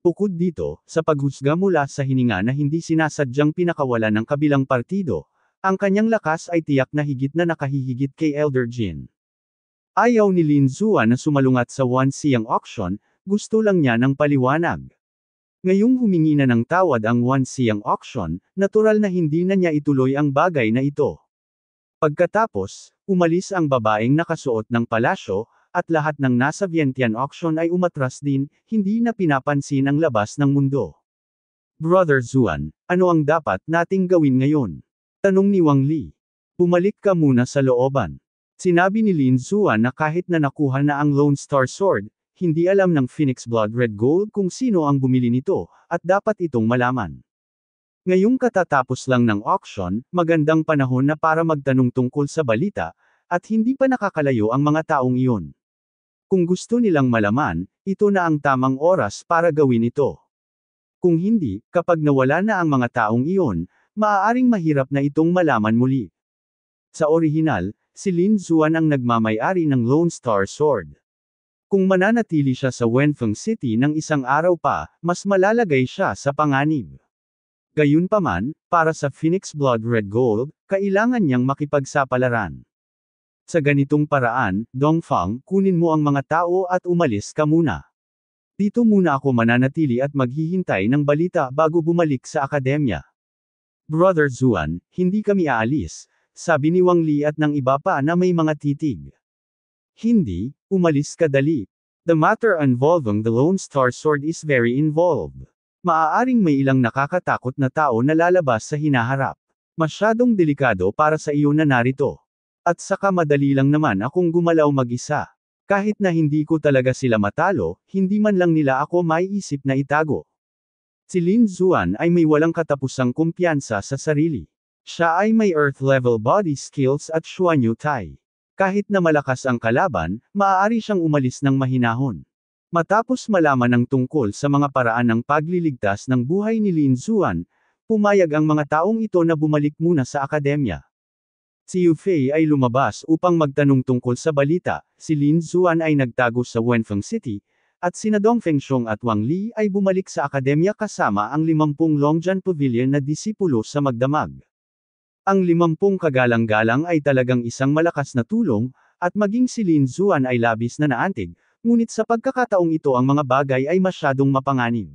Bukod dito, sa paghusga mula sa hininga na hindi sinasadyang pinakawalan ng kabilang partido, ang kanyang lakas ay tiyak na higit na nakahihigit kay Elder Jean. Ayaw ni Lin Zuan na sumalungat sa Wansiyang auction, gusto lang niya ng paliwanag. Ngayong humingi na ng tawad ang Wansiyang auction, natural na hindi na niya ituloy ang bagay na ito. Pagkatapos, umalis ang babaeng nakasuot ng palasyo, at lahat ng nasa Vientiane auction ay umatras din, hindi na pinapansin ang labas ng mundo. "Brother Zuan, ano ang dapat nating gawin ngayon?" tanong ni Wang Li. "Bumalik ka muna sa looban." Sinabi ni Lin Zuan na kahit na nakuha na ang Lone Star Sword, hindi alam ng Phoenix Blood Red Gold kung sino ang bumili nito, at dapat itong malaman. Ngayong katatapos lang ng auction, magandang panahon na para magtanong tungkol sa balita, at hindi pa nakakalayo ang mga taong iyon. Kung gusto nilang malaman, ito na ang tamang oras para gawin ito. Kung hindi, kapag nawala na ang mga taong iyon, maaaring mahirap na itong malaman muli. Sa orihinal, si Lin Zuan ang nagmamay-ari ng Lone Star Sword. Kung mananatili siya sa Wenfeng City ng isang araw pa, mas malalagay siya sa panganib. Gayunpaman, para sa Phoenix Blood Red Gold, kailangan niyang makipagsapalaran. Sa ganitong paraan, Dongfang, kunin mo ang mga tao at umalis ka muna. Dito muna ako mananatili at maghihintay ng balita bago bumalik sa akademya. "Brother Zuan, hindi kami aalis," sabi ni Wang Li at ng iba pa na may mga titig. "Hindi, umalis ka dali. The matter involving the Lone Star Sword is very involved. Maaaring may ilang nakakatakot na tao na lalabas sa hinaharap. Masyadong delikado para sa iyo na narito. At saka madali lang naman akong gumalaw mag-isa. Kahit na hindi ko talaga sila matalo, hindi man lang nila ako maiisip na itago." Si Lin Zuan ay may walang katapusang kumpiyansa sa sarili. Siya ay may Earth-level body skills at Xuanyu Tai. Kahit na malakas ang kalaban, maaari siyang umalis ng mahinahon. Matapos malaman ang tungkol sa mga paraan ng pagliligtas ng buhay ni Lin Zuan, pumayag ang mga taong ito na bumalik muna sa akademya. Si Yufei ay lumabas upang magtanong tungkol sa balita, si Lin Zuan ay nagtago sa Wenfeng City, at sina Dongfeng Xiong at Wang Li ay bumalik sa akademya kasama ang 50 Longjian Pavilion na disipulo sa magdamag. Ang 50 kagalang-galang ay talagang isang malakas na tulong, at maging si Lin Zuan ay labis na naantig, ngunit sa pagkakataong ito ang mga bagay ay masyadong mapanganib.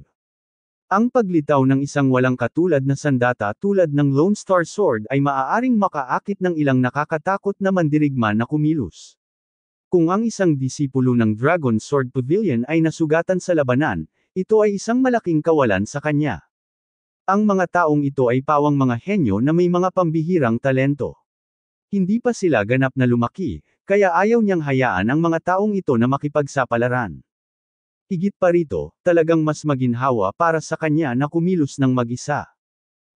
Ang paglitaw ng isang walang katulad na sandata tulad ng Lone Star Sword ay maaaring makaakit ng ilang nakakatakot na mandirigma na kumilos. Kung ang isang disipulo ng Dragon Sword Pavilion ay nasugatan sa labanan, ito ay isang malaking kawalan sa kanya. Ang mga taong ito ay pawang mga henyo na may mga pambihirang talento. Hindi pa sila ganap na lumaki, kaya ayaw niyang hayaan ang mga taong ito na makipagsapalaran. Higit pa rito, talagang mas maginhawa para sa kanya na kumilos ng mag-isa.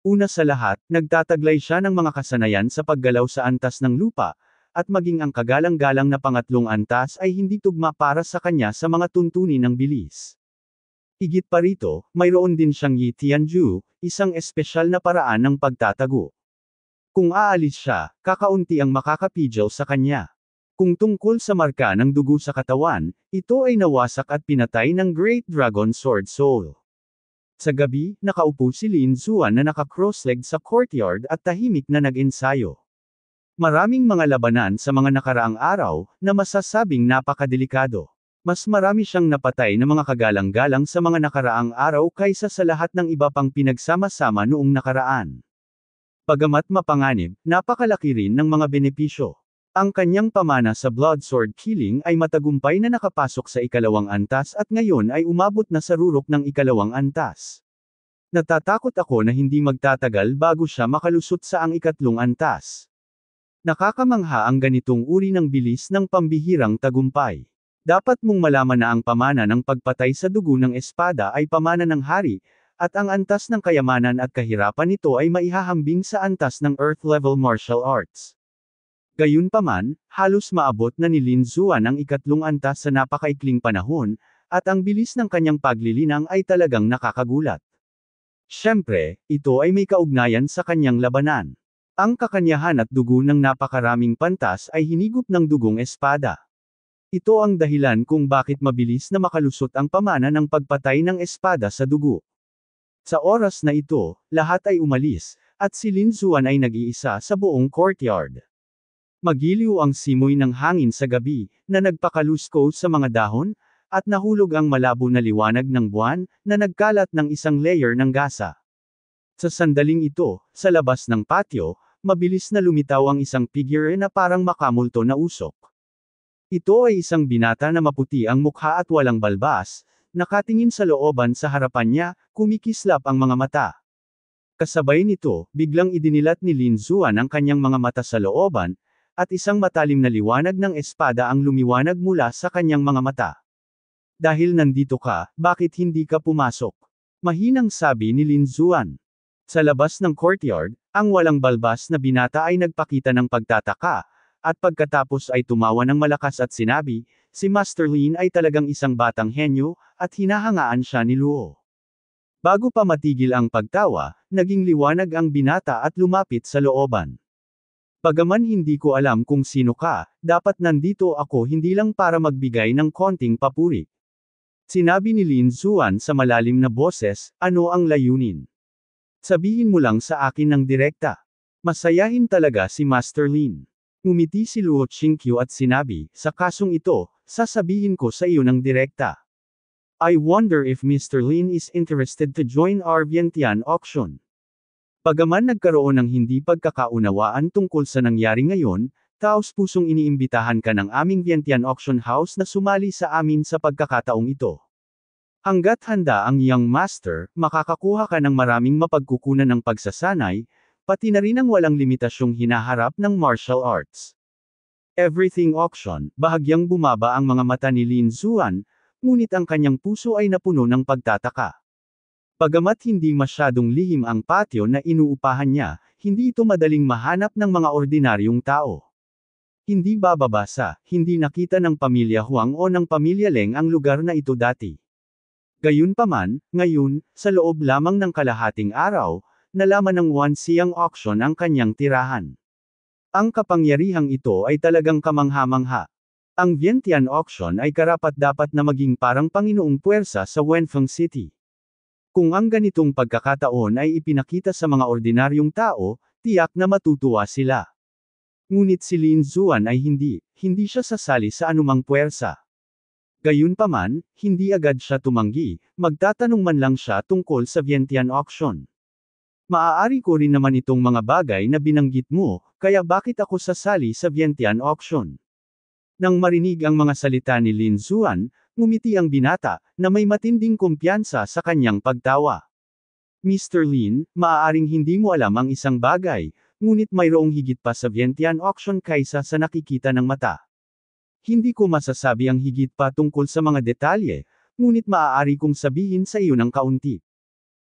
Una sa lahat, nagtataglay siya ng mga kasanayan sa paggalaw sa antas ng lupa, at maging ang kagalang-galang na pangatlong antas ay hindi tugma para sa kanya sa mga tuntunin ng bilis. Higit pa rito, mayroon din siyang Yi Tianju, isang espesyal na paraan ng pagtatago. Kung aalis siya, kakaunti ang makakapidyaw sa kanya. Kung tungkol sa marka ng dugo sa katawan, ito ay nawasak at pinatay ng Great Dragon Sword Soul. Sa gabi, nakaupo si Lin Xuan na naka-cross-legged sa courtyard at tahimik na nag-ensayo. Maraming mga labanan sa mga nakaraang araw, na masasabing napakadelikado. Mas marami siyang napatay na mga kagalang-galang sa mga nakaraang araw kaysa sa lahat ng iba pang pinagsama-sama noong nakaraan. Bagamat mapanganib, napakalaki rin ng mga benepisyo. Ang kanyang pamana sa Blood Sword Killing ay matagumpay na nakapasok sa ikalawang antas at ngayon ay umabot na sa rurok ng ikalawang antas. Natatakot ako na hindi magtatagal bago siya makalusot sa ang ikatlong antas. Nakakamangha ang ganitong uri ng bilis ng pambihirang tagumpay. Dapat mong malaman na ang pamana ng pagpatay sa dugo ng espada ay pamana ng hari, at ang antas ng kayamanan at kahirapan nito ay maihahambing sa antas ng Earth-level martial arts. Gayunpaman, halos maabot na ni Lin Xuan ang ikatlong antas sa napakaikling panahon, at ang bilis ng kanyang paglilinang ay talagang nakakagulat. Siyempre, ito ay may kaugnayan sa kanyang labanan. Ang kakanyahan at dugo ng napakaraming pantas ay hinigop ng dugong espada. Ito ang dahilan kung bakit mabilis na makalusot ang pamana ng pagpatay ng espada sa dugo. Sa oras na ito, lahat ay umalis, at si Lin Xuan ay nag-iisa sa buong courtyard. Magiliw ang simoy ng hangin sa gabi, na nagpakalusko sa mga dahon, at nahulog ang malabo na liwanag ng buwan, na nagkalat ng isang layer ng gasa. Sa sandaling ito, sa labas ng patio, mabilis na lumitaw ang isang figure na parang makamulto na usok. Ito ay isang binata na maputi ang mukha at walang balbas, nakatingin sa looban sa harapan niya, kumikislap ang mga mata. Kasabay nito, biglang idinilat ni Lin Xuan ang kanyang mga mata sa looban, at isang matalim na liwanag ng espada ang lumiwanag mula sa kanyang mga mata. Dahil nandito ka, bakit hindi ka pumasok? Mahinang sabi ni Lin Xuan. Sa labas ng courtyard, ang walang balbas na binata ay nagpakita ng pagtataka, at pagkatapos ay tumawa ng malakas at sinabi, si Master Lin ay talagang isang batang henyo, at hinahangaan siya ni Luo. Bago pa matigil ang pagtawa, naging liwanag ang binata at lumapit sa looban. Bagaman hindi ko alam kung sino ka, dapat nandito ako hindi lang para magbigay ng konting papuri. Sinabi ni Lin Xuan sa malalim na boses, ano ang layunin? Sabihin mo lang sa akin ng direkta. Masayahin talaga si Master Lin. Ngumiti si Luo Qingqiu at sinabi, sa kasong ito, sasabihin ko sa iyo ng direkta. I wonder if Mr. Lin is interested to join our Vientiane auction. Bagaman nagkaroon ng hindi pagkakaunawaan tungkol sa nangyari ngayon, taos-pusong iniimbitahan ka ng aming Vientiane auction house na sumali sa amin sa pagkakataong ito. Hanggat handa ang young master, makakakuha ka ng maraming mapagkukunan ng pagsasanay, pati na rin ang walang limitasyong hinaharap ng martial arts. Everything auction, bahagyang bumaba ang mga mata ni Lin Xuan, ngunit ang kanyang puso ay napuno ng pagtataka. Bagamat hindi masyadong lihim ang patio na inuupahan niya, hindi ito madaling mahanap ng mga ordinaryong tao. Hindi bababasa, hindi nakita ng pamilya Huang o ng pamilya Leng ang lugar na ito dati. Gayunpaman, ngayon, sa loob lamang ng kalahating araw, nalaman ng Wan Xiang auction ang kanyang tirahan. Ang kapangyarihang ito ay talagang kamangha-mangha. Ang Vientiane auction ay karapat-dapat na maging parang Panginoong puwersa sa Wenfeng City. Kung ang ganitong pagkakataon ay ipinakita sa mga ordinaryong tao, tiyak na matutuwa sila. Ngunit si Lin Xuan ay hindi siya sasali sa anumang puwersa. Gayunpaman, hindi agad siya tumanggi, magtatanong man lang siya tungkol sa Vientiane auction. Maaari ko rin naman itong mga bagay na binanggit mo, kaya bakit ako sasali sa Vientiane auction? Nang marinig ang mga salita ni Lin Xuan, ngumiti ang binata, na may matinding kumpiyansa sa kanyang pagtawa. Mr. Lin, maaaring hindi mo alam ang isang bagay, ngunit mayroong higit pa sa Vientiane auction kaysa sa nakikita ng mata. Hindi ko masasabi ang higit pa tungkol sa mga detalye, ngunit maaari kong sabihin sa iyo ng kaunti.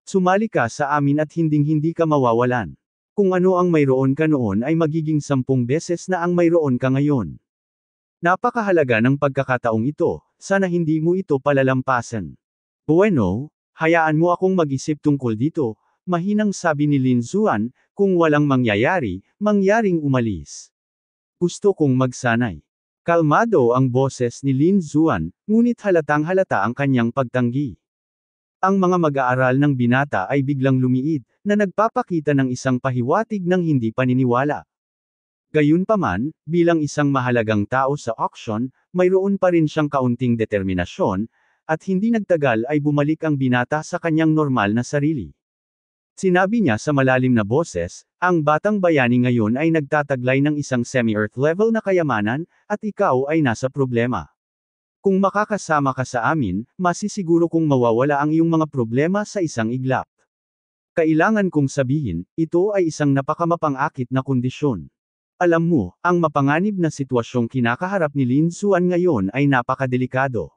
Sumali ka sa amin at hinding-hindi ka mawawalan. Kung ano ang mayroon ka noon ay magiging 10 beses na ang mayroon ka ngayon. Napakahalaga ng pagkakataong ito, sana hindi mo ito palalampasan. Bueno, hayaan mo akong mag-isip tungkol dito, mahinang sabi ni Lin Xuan, kung walang mangyayari, mangyaring umalis. Gusto kong magsanay. Kalmado ang boses ni Lin Xuan, ngunit halatang halata ang kanyang pagtanggi. Ang mga mag-aaral ng binata ay biglang lumiit, na nagpapakita ng isang pahiwatig ng hindi paniniwala. Gayunpaman, bilang isang mahalagang tao sa auction, mayroon pa rin siyang kaunting determinasyon, at hindi nagtagal ay bumalik ang binata sa kanyang normal na sarili. Sinabi niya sa malalim na boses, ang batang bayani ngayon ay nagtataglay ng isang semi-earth level na kayamanan, at ikaw ay nasa problema. Kung makakasama ka sa amin, masisiguro kong mawawala ang iyong mga problema sa isang iglap. Kailangan kong sabihin, ito ay isang napakamapangakit na kondisyon. Alam mo, ang mapanganib na sitwasyong kinakaharap ni Lin Xuan ngayon ay napakadelikado.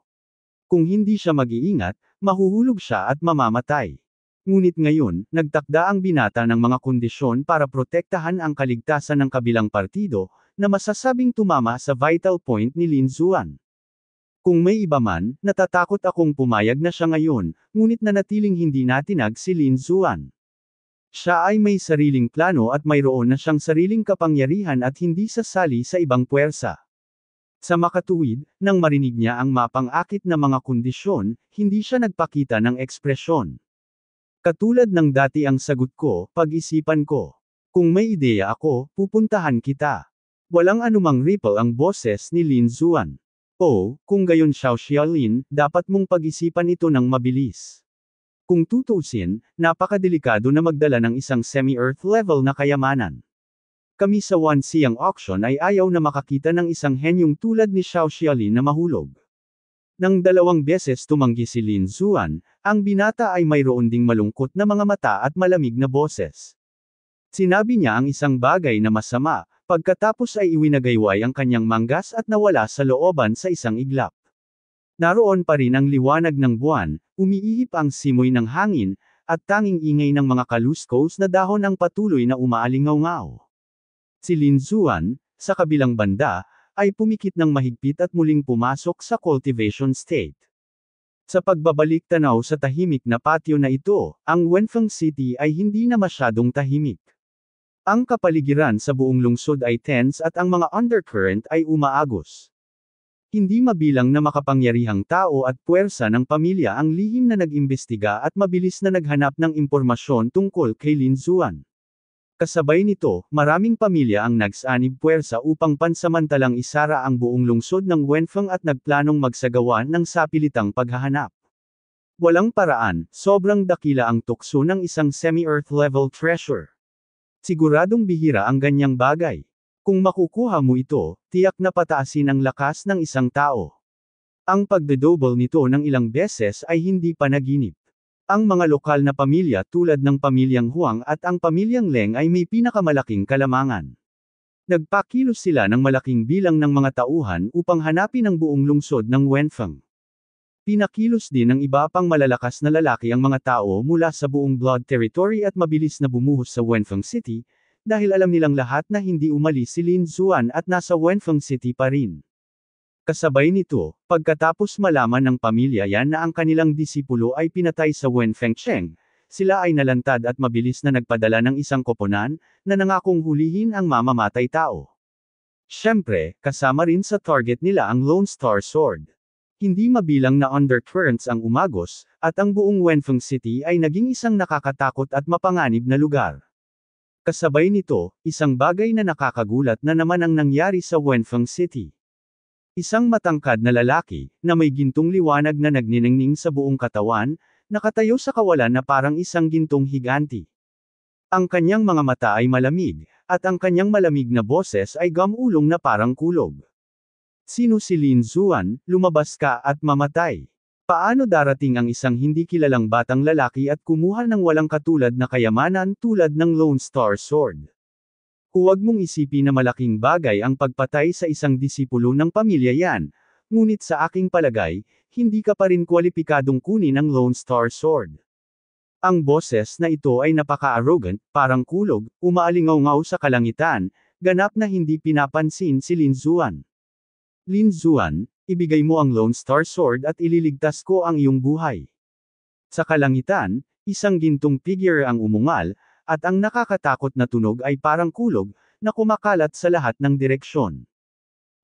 Kung hindi siya mag-iingat, mahuhulog siya at mamamatay. Ngunit ngayon, nagtakda ang binata ng mga kondisyon para protektahan ang kaligtasan ng kabilang partido, na masasabing tumama sa vital point ni Lin Xuan. Kung may iba man, natatakot akong pumayag na siya ngayon, ngunit nanatiling hindi natinag si Lin Xuan. Siya ay may sariling plano at mayroon na siyang sariling kapangyarihan at hindi sasali sa ibang puwersa. Sa makatuwid, nang marinig niya ang mapang-akit na mga kondisyon, hindi siya nagpakita ng ekspresyon. Katulad ng dati ang sagot ko, pag-isipan ko. Kung may ideya ako, pupuntahan kita. Walang anumang ripple ang boses ni Lin Xuan. Oh, kung gayon Xiao Xiaolin, dapat mong pag-isipan ito ng mabilis. Kung tutuusin, napakadelikado na magdala ng isang semi-earth level na kayamanan. Kami sa Wansiyang auction ay ayaw na makakita ng isang henyong tulad ni Xiao Xiaolin na mahulog. Nang 2 beses tumanggi si Lin Xuan, ang binata ay mayroon ding malungkot na mga mata at malamig na boses. Sinabi niya ang isang bagay na masama, pagkatapos ay iwinagayway ang kanyang manggas at nawala sa looban sa isang iglap. Naroon pa rin ang liwanag ng buwan, umiihip ang simoy ng hangin, at tanging ingay ng mga kaluskos na dahon ang patuloy na umaalingaw-ngaw. Si Lin Xuan, sa kabilang banda, ay pumikit ng mahigpit at muling pumasok sa cultivation state. Sa pagbabalik tanaw sa tahimik na patio na ito, ang Wenfeng City ay hindi na masyadong tahimik. Ang kapaligiran sa buong lungsod ay tense at ang mga undercurrent ay umaagos. Hindi mabilang na makapangyarihang tao at puwersa ng pamilya ang lihim na nag-imbestiga at mabilis na naghanap ng impormasyon tungkol kay Lin Xuan. Kasabay nito, maraming pamilya ang nagsanib puwersa upang pansamantalang isara ang buong lungsod ng Wenfeng at nagplanong magsagawa ng sapilitang paghahanap. Walang paraan, sobrang dakila ang tukso ng isang semi-earth level treasure. Siguradong bihira ang ganyang bagay. Kung makukuha mo ito, tiyak na pataasin ang lakas ng isang tao. Ang pagdodouble nito ng ilang beses ay hindi panaginip. Ang mga lokal na pamilya tulad ng pamilyang Huang at ang pamilyang Leng ay may pinakamalaking kalamangan. Nagpakilos sila ng malaking bilang ng mga tauhan upang hanapin ang buong lungsod ng Wenfeng. Pinakilos din ng iba pang malalakas na lalaki ang mga tao mula sa buong Blood Territory at mabilis na bumuhos sa Wenfeng City, dahil alam nilang lahat na hindi umalis si Lin Xuan at nasa Wenfeng City pa rin. Kasabay nito, pagkatapos malaman ng pamilya yan na ang kanilang disipulo ay pinatay sa Wenfeng Cheng, sila ay nalantad at mabilis na nagpadala ng isang koponan, na nangakong hulihin ang mamamatay tao. Siyempre, kasama rin sa target nila ang Lone Star Sword. Hindi mabilang na undercurrents ang umagos, at ang buong Wenfeng City ay naging isang nakakatakot at mapanganib na lugar. Kasabay nito, isang bagay na nakakagulat na naman ang nangyari sa Wenfeng City. Isang matangkad na lalaki, na may gintong liwanag na nagniningning sa buong katawan, nakatayo sa kawalan na parang isang gintong higanti. Ang kanyang mga mata ay malamig, at ang kanyang malamig na boses ay gamulong na parang kulog. Sino si Lin Zuan? Lumabas ka at mamatay. Paano darating ang isang hindi kilalang batang lalaki at kumuha ng walang katulad na kayamanan tulad ng Lone Star Sword? Huwag mong isipin na malaking bagay ang pagpatay sa isang disipulo ng pamilya yan, ngunit sa aking palagay, hindi ka pa rin kwalipikadong kunin ang Lone Star Sword. Ang boses na ito ay napaka-arrogant, parang kulog, umaalingaw-ngaw sa kalangitan, ganap na hindi pinapansin si Lin Zuan. Lin Zuan, ibigay mo ang Lone Star Sword at ililigtas ko ang iyong buhay. Sa kalangitan, isang gintong figure ang umungal, at ang nakakatakot na tunog ay parang kulog, na kumakalat sa lahat ng direksyon.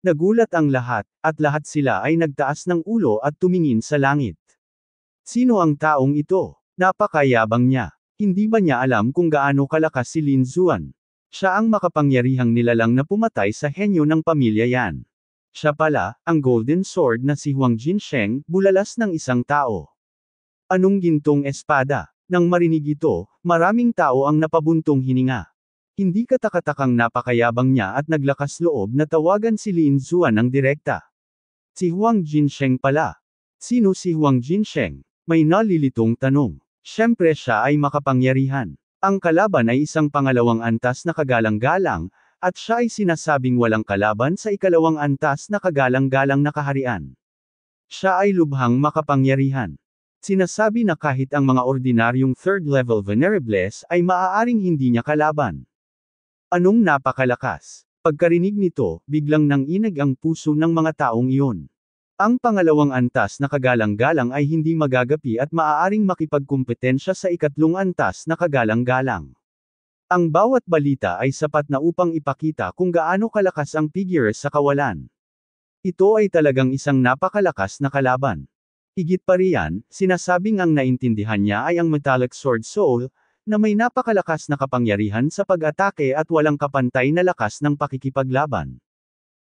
Nagulat ang lahat, at lahat sila ay nagtaas ng ulo at tumingin sa langit. Sino ang taong ito? Napakayabang niya. Hindi ba niya alam kung gaano kalakas si Lin Zuan? Siya ang makapangyarihang nilalang na pumatay sa henyo ng pamilya yan. Siya pala, ang Golden Sword na si Huang Jinsheng, bulalas ng isang tao. Anong gintong espada? Nang marinig ito, maraming tao ang napabuntong hininga. Hindi katakatakang napakayabang niya at naglakas loob na tawagan si Lin Zuan ng direkta. Si Huang Jinsheng pala. Sino si Huang Jinsheng? May nalilitong tanong. Siyempre siya ay makapangyarihan. Ang kalaban ay isang pangalawang antas na kagalang-galang, at siya ay sinasabing walang kalaban sa ikalawang antas na kagalang-galang na kaharian. Siya ay lubhang makapangyarihan. Sinasabi na kahit ang mga ordinaryong third-level venerables ay maaaring hindi niya kalaban. Anong napakalakas? Pagkarinig nito, biglang nanginig ang puso ng mga taong iyon. Ang pangalawang antas na kagalang-galang ay hindi magagapi at maaaring makipagkumpetensya sa ikatlong antas na kagalang-galang. Ang bawat balita ay sapat na upang ipakita kung gaano kalakas ang figure sa kawalan. Ito ay talagang isang napakalakas na kalaban. Higit pa riyan, sinasabing ang naintindihan niya ay ang Metallic Sword Soul, na may napakalakas na kapangyarihan sa pag-atake at walang kapantay na lakas ng pakikipaglaban.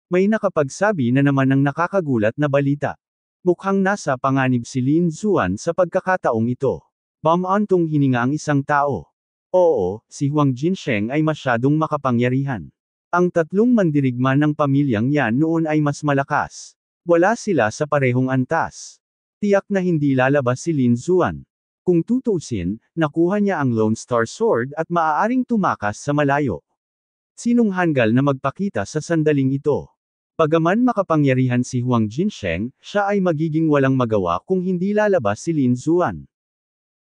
May nakapagsabi na naman ng nakakagulat na balita. Mukhang nasa panganib si Lin Zuan sa pagkakataong ito. Bumantong hininga ang isang tao. Oo, si Huang Jinsheng ay masyadong makapangyarihan. Ang tatlong mandirigma ng pamilyang yan noon ay mas malakas. Wala sila sa parehong antas. Tiyak na hindi lalabas si Lin Zuan. Kung tutuusin, nakuha niya ang Lone Star Sword at maaaring tumakas sa malayo. Sinong hanggal na magpakita sa sandaling ito? Bagaman makapangyarihan si Huang Jinsheng, siya ay magiging walang magawa kung hindi lalabas si Lin Zuan.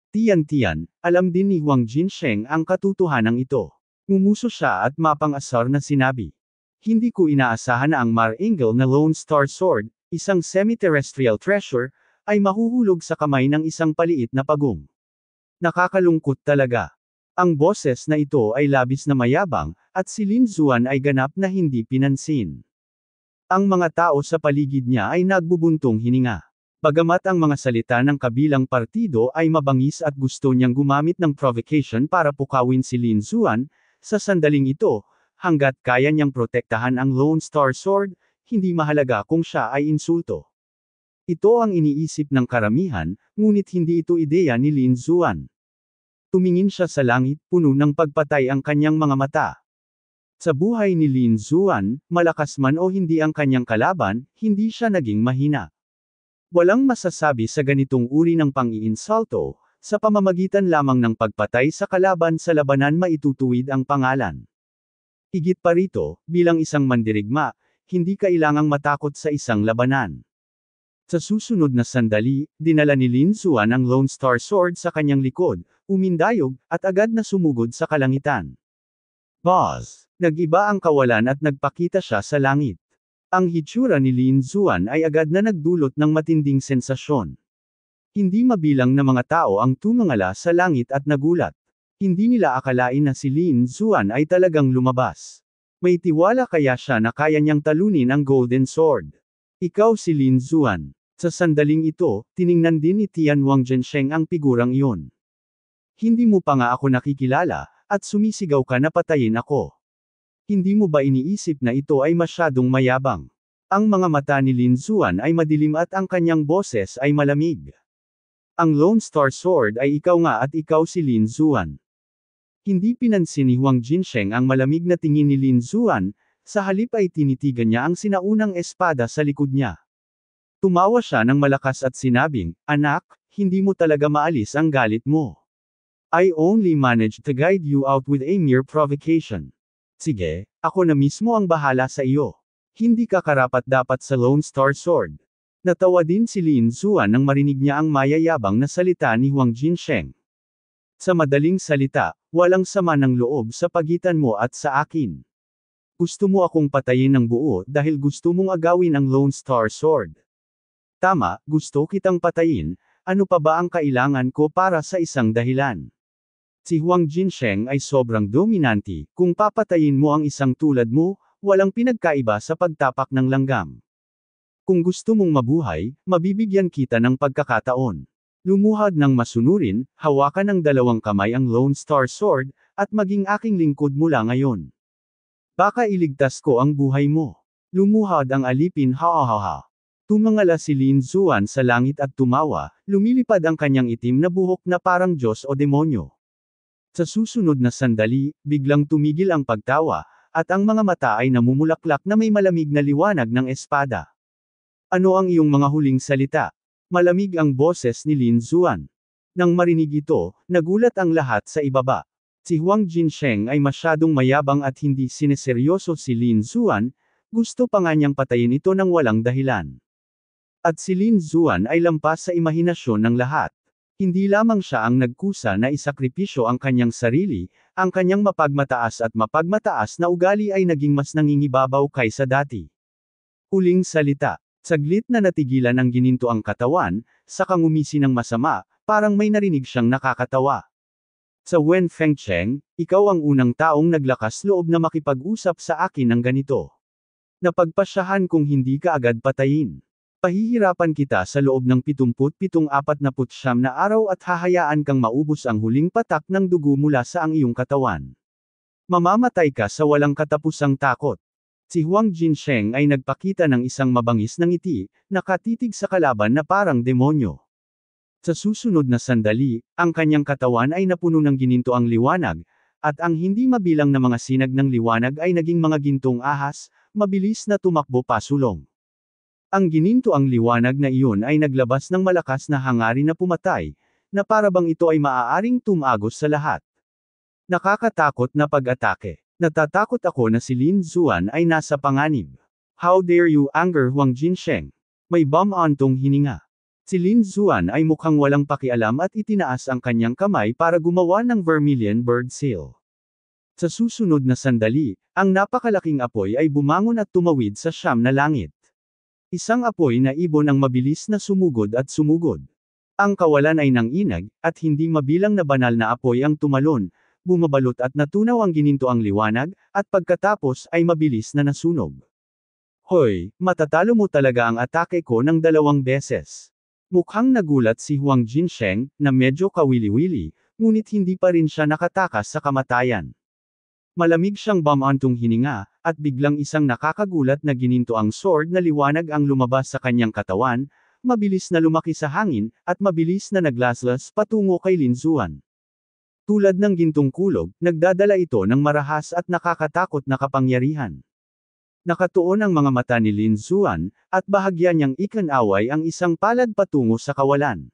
Tiyan-tiyan, alam din ni Huang Jinsheng ang katotohanan ito. Ngumuso siya at mapang-asar na sinabi. Hindi ko inaasahan na ang Mar-Angel na Lone Star Sword, isang semi-terrestrial treasure, ay mahuhulog sa kamay ng isang paliit na pagong. Nakakalungkot talaga. Ang boses na ito ay labis na mayabang, at si Lin Zuan ay ganap na hindi pinansin. Ang mga tao sa paligid niya ay nagbubuntong hininga. Bagamat ang mga salita ng kabilang partido ay mabangis at gusto niyang gumamit ng provocation para pukawin si Lin Zuan, sa sandaling ito, hanggat kaya niyang protektahan ang Lone Star Sword, hindi mahalaga kung siya ay insulto. Ito ang iniisip ng karamihan, ngunit hindi ito ideya ni Lin Zuan. Tumingin siya sa langit, puno ng pagpatay ang kanyang mga mata. Sa buhay ni Lin Zuan, malakas man o hindi ang kanyang kalaban, hindi siya naging mahina. Walang masasabi sa ganitong uri ng pang-iinsulto, sa pamamagitan lamang ng pagpatay sa kalaban sa labanan maitutuwid ang pangalan. Higit pa rito, bilang isang mandirigma, hindi kailangang matakot sa isang labanan. Sa susunod na sandali, dinala ni Lin Zuan ang Lone Star Sword sa kanyang likod, umindayog, at agad na sumugod sa kalangitan. Buzz! Nag-iba ang kawalan at nagpakita siya sa langit. Ang hitsura ni Lin Zuan ay agad na nagdulot ng matinding sensasyon. Hindi mabilang na mga tao ang tumangala sa langit at nagulat. Hindi nila akalain na si Lin Zuan ay talagang lumabas. May tiwala kaya siya na kaya niyang talunin ang Golden Sword. Ikaw si Lin Zuan. Sa sandaling ito, tiningnan din ni Tian Huang Jinsheng ang figurang iyon. Hindi mo pa nga ako nakikilala, at sumisigaw ka na patayin ako. Hindi mo ba iniisip na ito ay masyadong mayabang? Ang mga mata ni Lin Zuan ay madilim at ang kanyang boses ay malamig. Ang Lone Star Sword ay ikaw nga at ikaw si Lin Zuan. Hindi pinansin ni Huang Jinsheng ang malamig na tingin ni Lin Zuan, Sa halip ay tinitigan niya ang sinaunang espada sa likod niya. Tumawa siya ng malakas at sinabing, "Anak, hindi mo talaga maalis ang galit mo. I only managed to guide you out with a mere provocation. Sige, ako na mismo ang bahala sa iyo. Hindi ka karapat-dapat sa Lone Star Sword." Natawa din si Lin Zuan nang marinig niya ang mayayabang na salita ni Huang Jinsheng. Sa madaling salita, walang sama ng loob sa pagitan mo at sa akin. Gusto mo akong patayin ng buo dahil gusto mong agawin ang Lone Star Sword. Tama, gusto kitang patayin, ano pa ba ang kailangan ko para sa isang dahilan? Si Huang Jinsheng ay sobrang dominante, kung papatayin mo ang isang tulad mo, walang pinagkaiba sa pagtapak ng langgam. Kung gusto mong mabuhay, mabibigyan kita ng pagkakataon. Lumuhad ng masunurin, hawakan ng dalawang kamay ang Lone Star Sword, at maging aking lingkod mula ngayon. Baka iligtas ko ang buhay mo. Lumuhad ang alipin, ha. Tumangala si Lin Zuan sa langit at tumawa, lumilipad ang kanyang itim na buhok na parang Diyos o demonyo. Sa susunod na sandali, biglang tumigil ang pagtawa, at ang mga mata ay namumulaklak na may malamig na liwanag ng espada. Ano ang iyong mga huling salita? Malamig ang boses ni Lin Zuan. Nang marinig ito, nagulat ang lahat sa ibaba. Si Huang Jinsheng ay masyadong mayabang at hindi sineseryoso si Lin Zuan, gusto pa nga niyang patayin ito ng walang dahilan. At si Lin Zuan ay lampas sa imahinasyon ng lahat. Hindi lamang siya ang nagkusa na isakripisyo ang kanyang sarili, ang kanyang mapagmataas at mapagmataas na ugali ay naging mas nangingibabaw kaysa dati. Huling salita. Saglit na natigilan ang gininto ang katawan, saka ngumisi ng masama, parang may narinig siyang nakakatawa. Sa Wen Fengcheng, ikaw ang unang taong naglakas loob na makipag-usap sa akin ng ganito. Napagpasyahan kung hindi ka agad patayin. Pahihirapan kita sa loob ng 77-49 na araw at hahayaan kang maubos ang huling patak ng dugo mula sa ang iyong katawan. Mamamatay ka sa walang katapusang takot. Si Huang Jinsheng ay nagpakita ng isang mabangis na ngiti, nakatitig sa kalaban na parang demonyo. Sa susunod na sandali, ang kanyang katawan ay napuno ng gininto ang liwanag, at ang hindi mabilang na mga sinag ng liwanag ay naging mga gintong ahas, mabilis na tumakbo pasulong. Ang gininto ang liwanag na iyon ay naglabas ng malakas na hangarin na pumatay, na parabang ito ay maaaring tumagos sa lahat. Nakakatakot na pag-atake. Natatakot ako na si Lin Zuan ay nasa panganib. How dare you anger Huang Jinsheng? May bam-antong hininga. Si Lin Zuan ay mukhang walang pakialam at itinaas ang kanyang kamay para gumawa ng vermilion bird seal. Sa susunod na sandali, ang napakalaking apoy ay bumangon at tumawid sa siyam na langit. Isang apoy na ibon ang mabilis na sumugod at sumugod. Ang kawalan ay nanginag, at hindi mabilang na banal na apoy ang tumalon, bumabalot at natunaw ang gininto ang liwanag, at pagkatapos ay mabilis na nasunog. Hoy, matatalo mo talaga ang atake ko ng 2 beses. Mukhang nagulat si Huang Jinsheng, na medyo kawili-wili, ngunit hindi pa rin siya nakatakas sa kamatayan. Malamig siyang bam-antong hininga, at biglang isang nakakagulat na gininto ang sword na liwanag ang lumabas sa kanyang katawan, mabilis na lumaki sa hangin, at mabilis na naglaslas patungo kay Lin Zuan. Tulad ng gintong kulog, nagdadala ito ng marahas at nakakatakot na kapangyarihan. Nakatuon ang mga mata ni Lin Zuan, at bahagya niyang ikinaway ang isang palad patungo sa kawalan.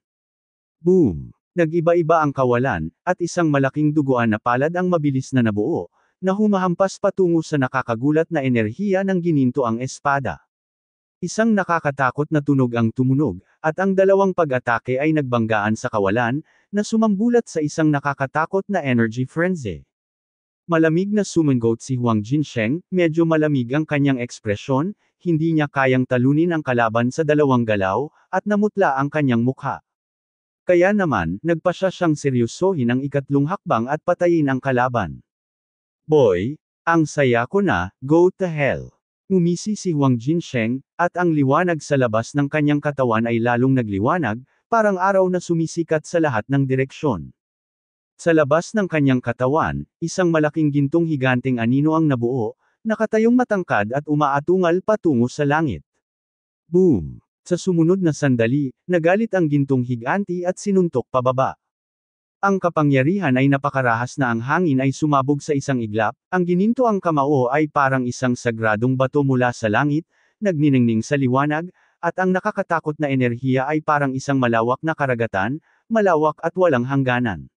Boom! Nag-iba-iba ang kawalan, at isang malaking duguan na palad ang mabilis na nabuo, na humahampas patungo sa nakakagulat na enerhiya ng gininto ang espada. Isang nakakatakot na tunog ang tumunog, at ang dalawang pag-atake ay nagbanggaan sa kawalan, na sumambulat sa isang nakakatakot na energy frenzy. Malamig na sumangot si Huang Jinsheng, medyo malamig ang kanyang ekspresyon, hindi niya kayang talunin ang kalaban sa dalawang galaw, at namutla ang kanyang mukha. Kaya naman, nagpasya siyang seryosohin ang ikatlong hakbang at patayin ang kalaban. Boy, ang saya ko na, go to hell. Ngumisi si Huang Jinsheng, at ang liwanag sa labas ng kanyang katawan ay lalong nagliwanag, parang araw na sumisikat sa lahat ng direksyon. Sa labas ng kanyang katawan, isang malaking gintong higanteng anino ang nabuo, nakatayong matangkad at umaatungal patungo sa langit. Boom! Sa sumunod na sandali, nagalit ang gintong higanti at sinuntok pababa. Ang kapangyarihan ay napakarahas na ang hangin ay sumabog sa isang iglap, ang ginintoang kamao ay parang isang sagradong bato mula sa langit, nagniningning sa liwanag, at ang nakakatakot na enerhiya ay parang isang malawak na karagatan, malawak at walang hangganan.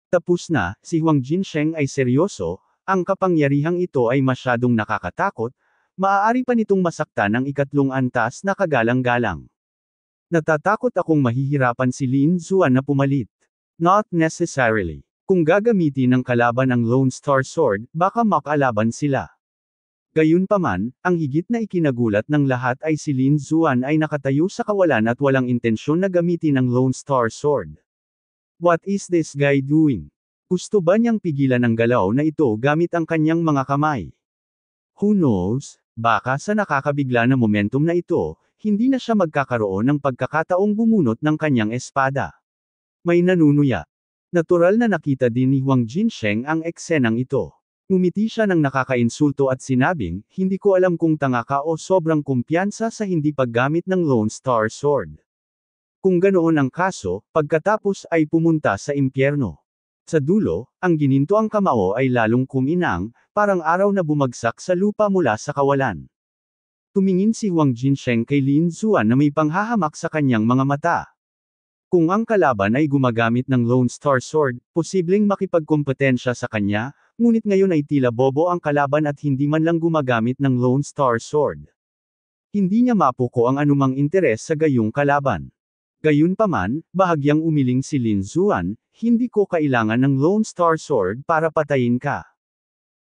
Tapos na, si Huang Jinsheng ay seryoso, ang kapangyarihang ito ay masyadong nakakatakot, maaari pa nitong masaktan ang ikatlong antas na kagalang-galang. Natatakot akong mahihirapan si Lin Zuan na pumalit. Not necessarily. Kung gagamitin ng kalaban ang Lone Star Sword, baka makalaban sila. Gayunpaman, ang higit na ikinagulat ng lahat ay si Lin Zuan ay nakatayo sa kawalan at walang intensyon na gamitin ang Lone Star Sword. What is this guy doing? Gusto ba niyang pigilan ang galaw na ito gamit ang kanyang mga kamay? Who knows? Baka sa nakakabigla na momentum na ito, hindi na siya magkakaroon ng pagkakataong bumunot ng kanyang espada. May nanunuya. Natural na nakita din ni Huang Jinsheng ang eksenang ito. Ngumiti siya ng nakakainsulto at sinabing, hindi ko alam kung tanga ka o sobrang kumpiyansa sa hindi paggamit ng Lone Star Sword. Kung ganoon ang kaso, pagkatapos ay pumunta sa impyerno. Sa dulo, ang ginintoang kamao ay lalong kuminang, parang araw na bumagsak sa lupa mula sa kawalan. Tumingin si Huang Jinsheng kay Lin Zuan na may panghahamak sa kanyang mga mata. Kung ang kalaban ay gumagamit ng Lone Star Sword, posibleng makipagkompetensya sa kanya, ngunit ngayon ay tila bobo ang kalaban at hindi man lang gumagamit ng Lone Star Sword. Hindi niya mapuko ang anumang interes sa gayong kalaban. Gayunpaman, bahagyang umiling si Lin Zuan, hindi ko kailangan ng Lone Star Sword para patayin ka.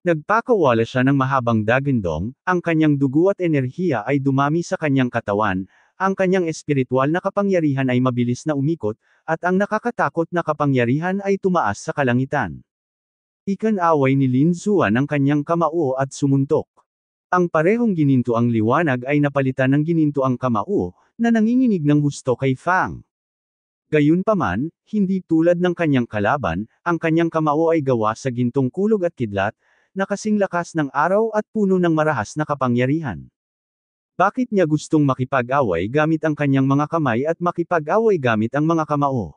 Nagpakawala siya ng mahabang dagandong, ang kanyang dugo at enerhiya ay dumami sa kanyang katawan, ang kanyang espiritual na kapangyarihan ay mabilis na umikot, at ang nakakatakot na kapangyarihan ay tumaas sa kalangitan. Ikan-away ni Lin Zuan ang kanyang kamao at sumuntok. Ang parehong gininto ang liwanag ay napalitan ng gininto ang kamao, na nanginginig ng husto kay Fang. Gayunpaman, hindi tulad ng kanyang kalaban, ang kanyang kamao ay gawa sa gintong kulog at kidlat, na kasing lakas ng araw at puno ng marahas na kapangyarihan. Bakit niya gustong makipag-away gamit ang kanyang mga kamay at makipag-away gamit ang mga kamao?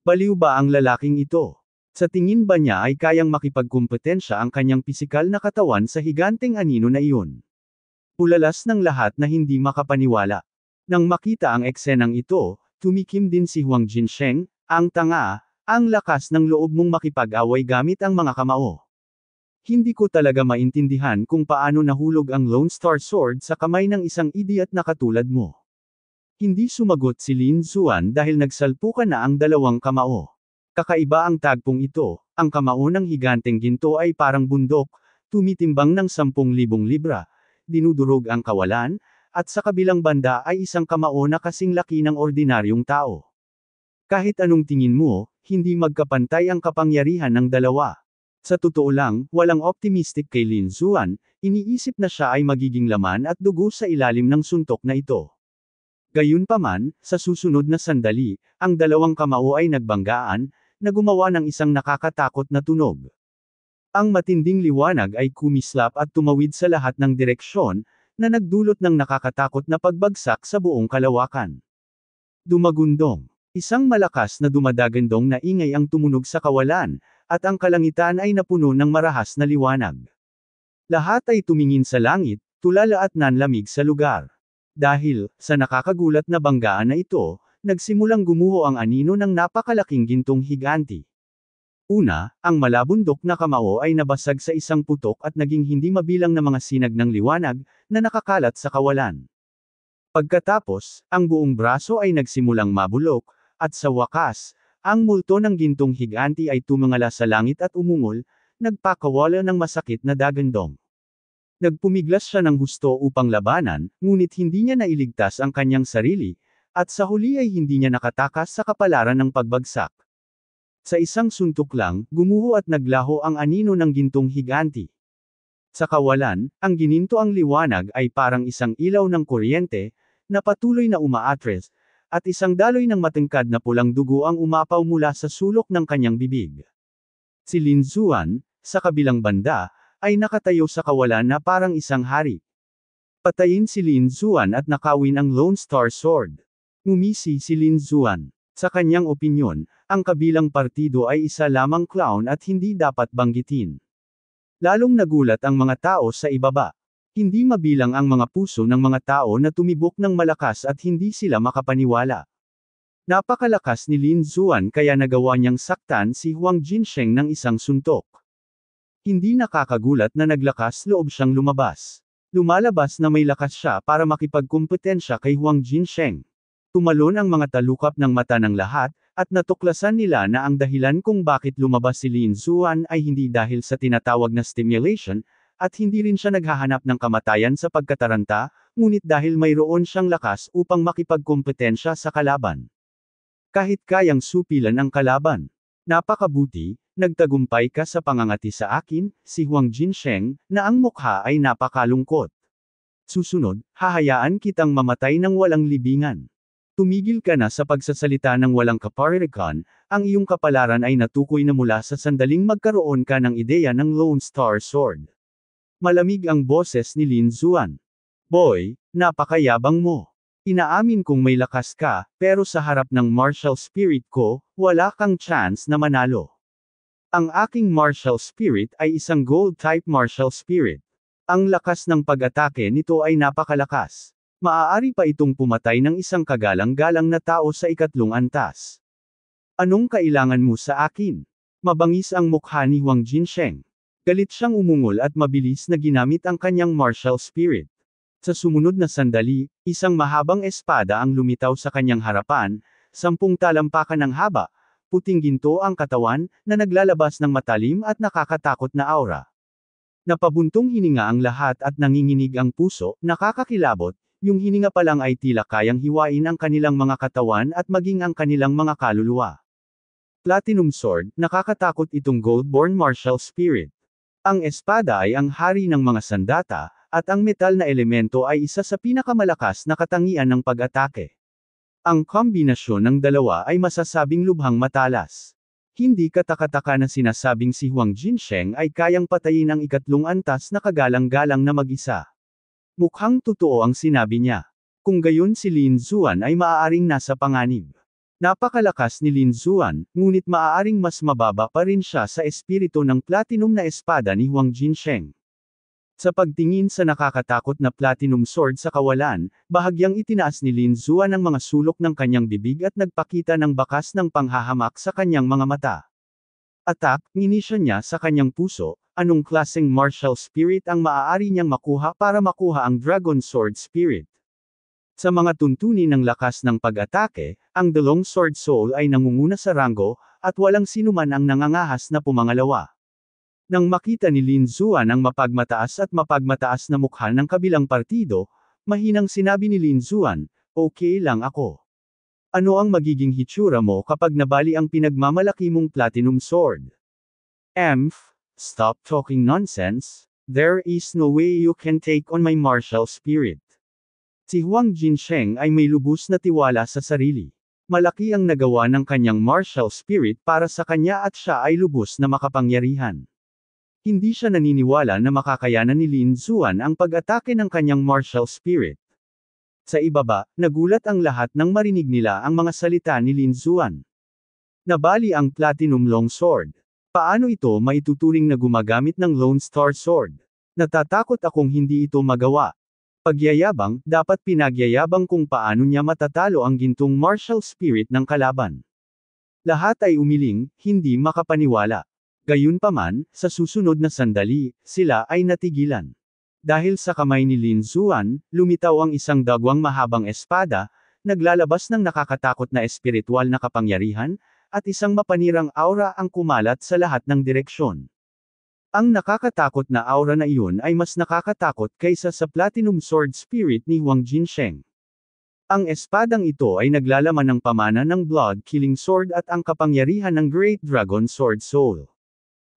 Baliw ba ang lalaking ito? Sa tingin ba niya ay kayang makipagkumpetensya ang kanyang pisikal na katawan sa higanteng anino na iyon? Ulalas ng lahat na hindi makapaniwala. Nang makita ang eksenang ito, tumikim din si Huang Jinsheng, ang tanga, ang lakas ng loob mong makipag-away gamit ang mga kamao. Hindi ko talaga maintindihan kung paano nahulog ang Lone Star Sword sa kamay ng isang idiot na katulad mo. Hindi sumagot si Lin Zuan dahil nagsalpukan na ang dalawang kamao. Kakaiba ang tagpong ito, ang kamao ng higanteng ginto ay parang bundok, tumitimbang ng 10,000 libra, dinudurog ang kawalan, at sa kabilang banda ay isang kamao na kasing laki ng ordinaryong tao. Kahit anong tingin mo, hindi magkapantay ang kapangyarihan ng dalawa. Sa totoo lang, walang optimistic kay Lin Zuan, iniisip na siya ay magiging laman at dugo sa ilalim ng suntok na ito. Gayunpaman, sa susunod na sandali, ang dalawang kamao ay nagbanggaan, na gumawa ng isang nakakatakot na tunog. Ang matinding liwanag ay kumislap at tumawid sa lahat ng direksyon, na nagdulot ng nakakatakot na pagbagsak sa buong kalawakan. Dumagundong. Isang malakas na dumadagandong na ingay ang tumunog sa kawalan, at ang kalangitan ay napuno ng marahas na liwanag. Lahat ay tumingin sa langit, tulala at nanlamig sa lugar. Dahil, sa nakakagulat na banggaan na ito, nagsimulang gumuho ang anino ng napakalaking gintong higanti. Una, ang malabundok na kamao ay nabasag sa isang putok at naging hindi mabilang na mga sinag ng liwanag, na nakakalat sa kawalan. Pagkatapos, ang buong braso ay nagsimulang mabulok, at sa wakas, ang multo ng gintong higanti ay tumingala sa langit at umungol, nagpakawala ng masakit na dagandong. Nagpumiglas siya ng husto upang labanan, ngunit hindi niya nailigtas ang kanyang sarili, at sa huli ay hindi niya nakatakas sa kapalaran ng pagbagsak. Sa isang suntok lang, gumuho at naglaho ang anino ng gintong higanti. Sa kawalan, ang gininto ang liwanag ay parang isang ilaw ng kuryente, na patuloy na umaatres, at isang daloy ng matangkad na pulang dugo ang umapaw mula sa sulok ng kanyang bibig. Si Lin Zuan, sa kabilang banda, ay nakatayo sa kawalan na parang isang hari. Patayin si Lin Zuan at nakawin ang Lone Star Sword. Ngumisi si Lin Zuan. Sa kanyang opinyon, ang kabilang partido ay isa lamang clown at hindi dapat banggitin. Lalong nagulat ang mga tao sa ibaba. Hindi mabilang ang mga puso ng mga tao na tumibok ng malakas at hindi sila makapaniwala. Napakalakas ni Lin Zuan kaya nagawa niyang saktan si Huang Jinsheng ng isang suntok. Hindi nakakagulat na naglakas loob siyang lumabas. Lumalabas na may lakas siya para makipagkumpetensya kay Huang Jinsheng. Tumalon ang mga talukap ng mata ng lahat, at natuklasan nila na ang dahilan kung bakit lumabas si Lin Zuan ay hindi dahil sa tinatawag na stimulation, at hindi rin siya naghahanap ng kamatayan sa pagkataranta, ngunit dahil mayroon siyang lakas upang makipagkumpetensya sa kalaban. Kahit kayang supilan ang kalaban. Napakabuti, nagtagumpay ka sa pangangati sa akin, si Huang Jinsheng, na ang mukha ay napakalungkot. Susunod, hahayaan kitang mamatay ng walang libingan. Tumigil ka na sa pagsasalita ng walang kaparirikan, ang iyong kapalaran ay natukoy na mula sa sandaling magkaroon ka ng ideya ng Lone Star Sword. Malamig ang boses ni Lin Zuan. Boy, napakayabang mo. Inaamin kong may lakas ka, pero sa harap ng martial spirit ko, wala kang chance na manalo. Ang aking martial spirit ay isang gold-type martial spirit. Ang lakas ng pag-atake nito ay napakalakas. Maaari pa itong pumatay ng isang kagalang-galang na tao sa ikatlong antas. Anong kailangan mo sa akin? Mabangis ang mukha ni Huang Jinsheng. Galit siyang umungol at mabilis na ginamit ang kanyang martial spirit. Sa sumunod na sandali, isang mahabang espada ang lumitaw sa kanyang harapan, 10 talampakan ng haba, puting ginto ang katawan, na naglalabas ng matalim at nakakatakot na aura. Napabuntong hininga ang lahat at nanginginig ang puso, nakakakilabot, yung hininga pa lang ay tila kayang hiwain ang kanilang mga katawan at maging ang kanilang mga kaluluwa. Platinum Sword, nakakatakot itong Goldborn Martial Spirit. Ang espada ay ang hari ng mga sandata, at ang metal na elemento ay isa sa pinakamalakas na katangian ng pag-atake. Ang kombinasyon ng dalawa ay masasabing lubhang matalas. Hindi katakataka na sinasabing si Huang Jinsheng ay kayang patayin ang ikatlong antas na kagalang-galang na mag-isa. Mukhang totoo ang sinabi niya. Kung gayon si Lin Zuan ay maaaring nasa panganib. Napakalakas ni Lin Zuan, ngunit maaaring mas mababa pa rin siya sa espiritu ng platinum na espada ni Huang Jinsheng. Sa pagtingin sa nakakatakot na platinum sword sa kawalan, bahagyang itinaas ni Lin Zuan ang mga sulok ng kanyang bibig at nagpakita ng bakas ng panghahamak sa kanyang mga mata. Atak, inisya niya sa kanyang puso, anong klaseng martial spirit ang maaari niyang makuha para makuha ang Dragon Sword Spirit. Sa mga tuntunin ng lakas ng pag-atake, ang The Long Sword Soul ay nangunguna sa ranggo, at walang sinuman ang nangangahas na pumangalawa. Nang makita ni Lin Zuan ang mapagmataas at mapagmataas na mukha ng kabilang partido, mahinang sinabi ni Lin Zuan, okay lang ako. Ano ang magiging hitsura mo kapag nabali ang pinagmamalaki mong platinum sword? Stop talking nonsense, there is no way you can take on my martial spirit. Si Huang Jinsheng ay may lubos na tiwala sa sarili. Malaki ang nagawa ng kanyang martial spirit para sa kanya at siya ay lubos na makapangyarihan. Hindi siya naniniwala na makakayanan ni Lin Zuan ang pag-atake ng kanyang martial spirit. Sa ibaba, nagulat ang lahat nang marinig nila ang mga salita ni Lin Zuan. Nabali ang Platinum Long Sword. Paano ito maituturing na gumagamit ng Lone Star Sword? Natatakot akong hindi ito magawa. Pagyayabang, dapat pinagyayabang kung paano niya matatalo ang gintong martial spirit ng kalaban. Lahat ay umiling, hindi makapaniwala. Gayunpaman, sa susunod na sandali, sila ay natigilan. Dahil sa kamay ni Lin Zuan, lumitaw ang isang dagwang mahabang espada, naglalabas ng nakakatakot na espiritual na kapangyarihan, at isang mapanirang aura ang kumalat sa lahat ng direksyon. Ang nakakatakot na aura na iyon ay mas nakakatakot kaysa sa Platinum Sword Spirit ni Huang Jinsheng. Ang espadang ito ay naglalaman ng pamana ng Blood-Killing Sword at ang kapangyarihan ng Great Dragon Sword Soul.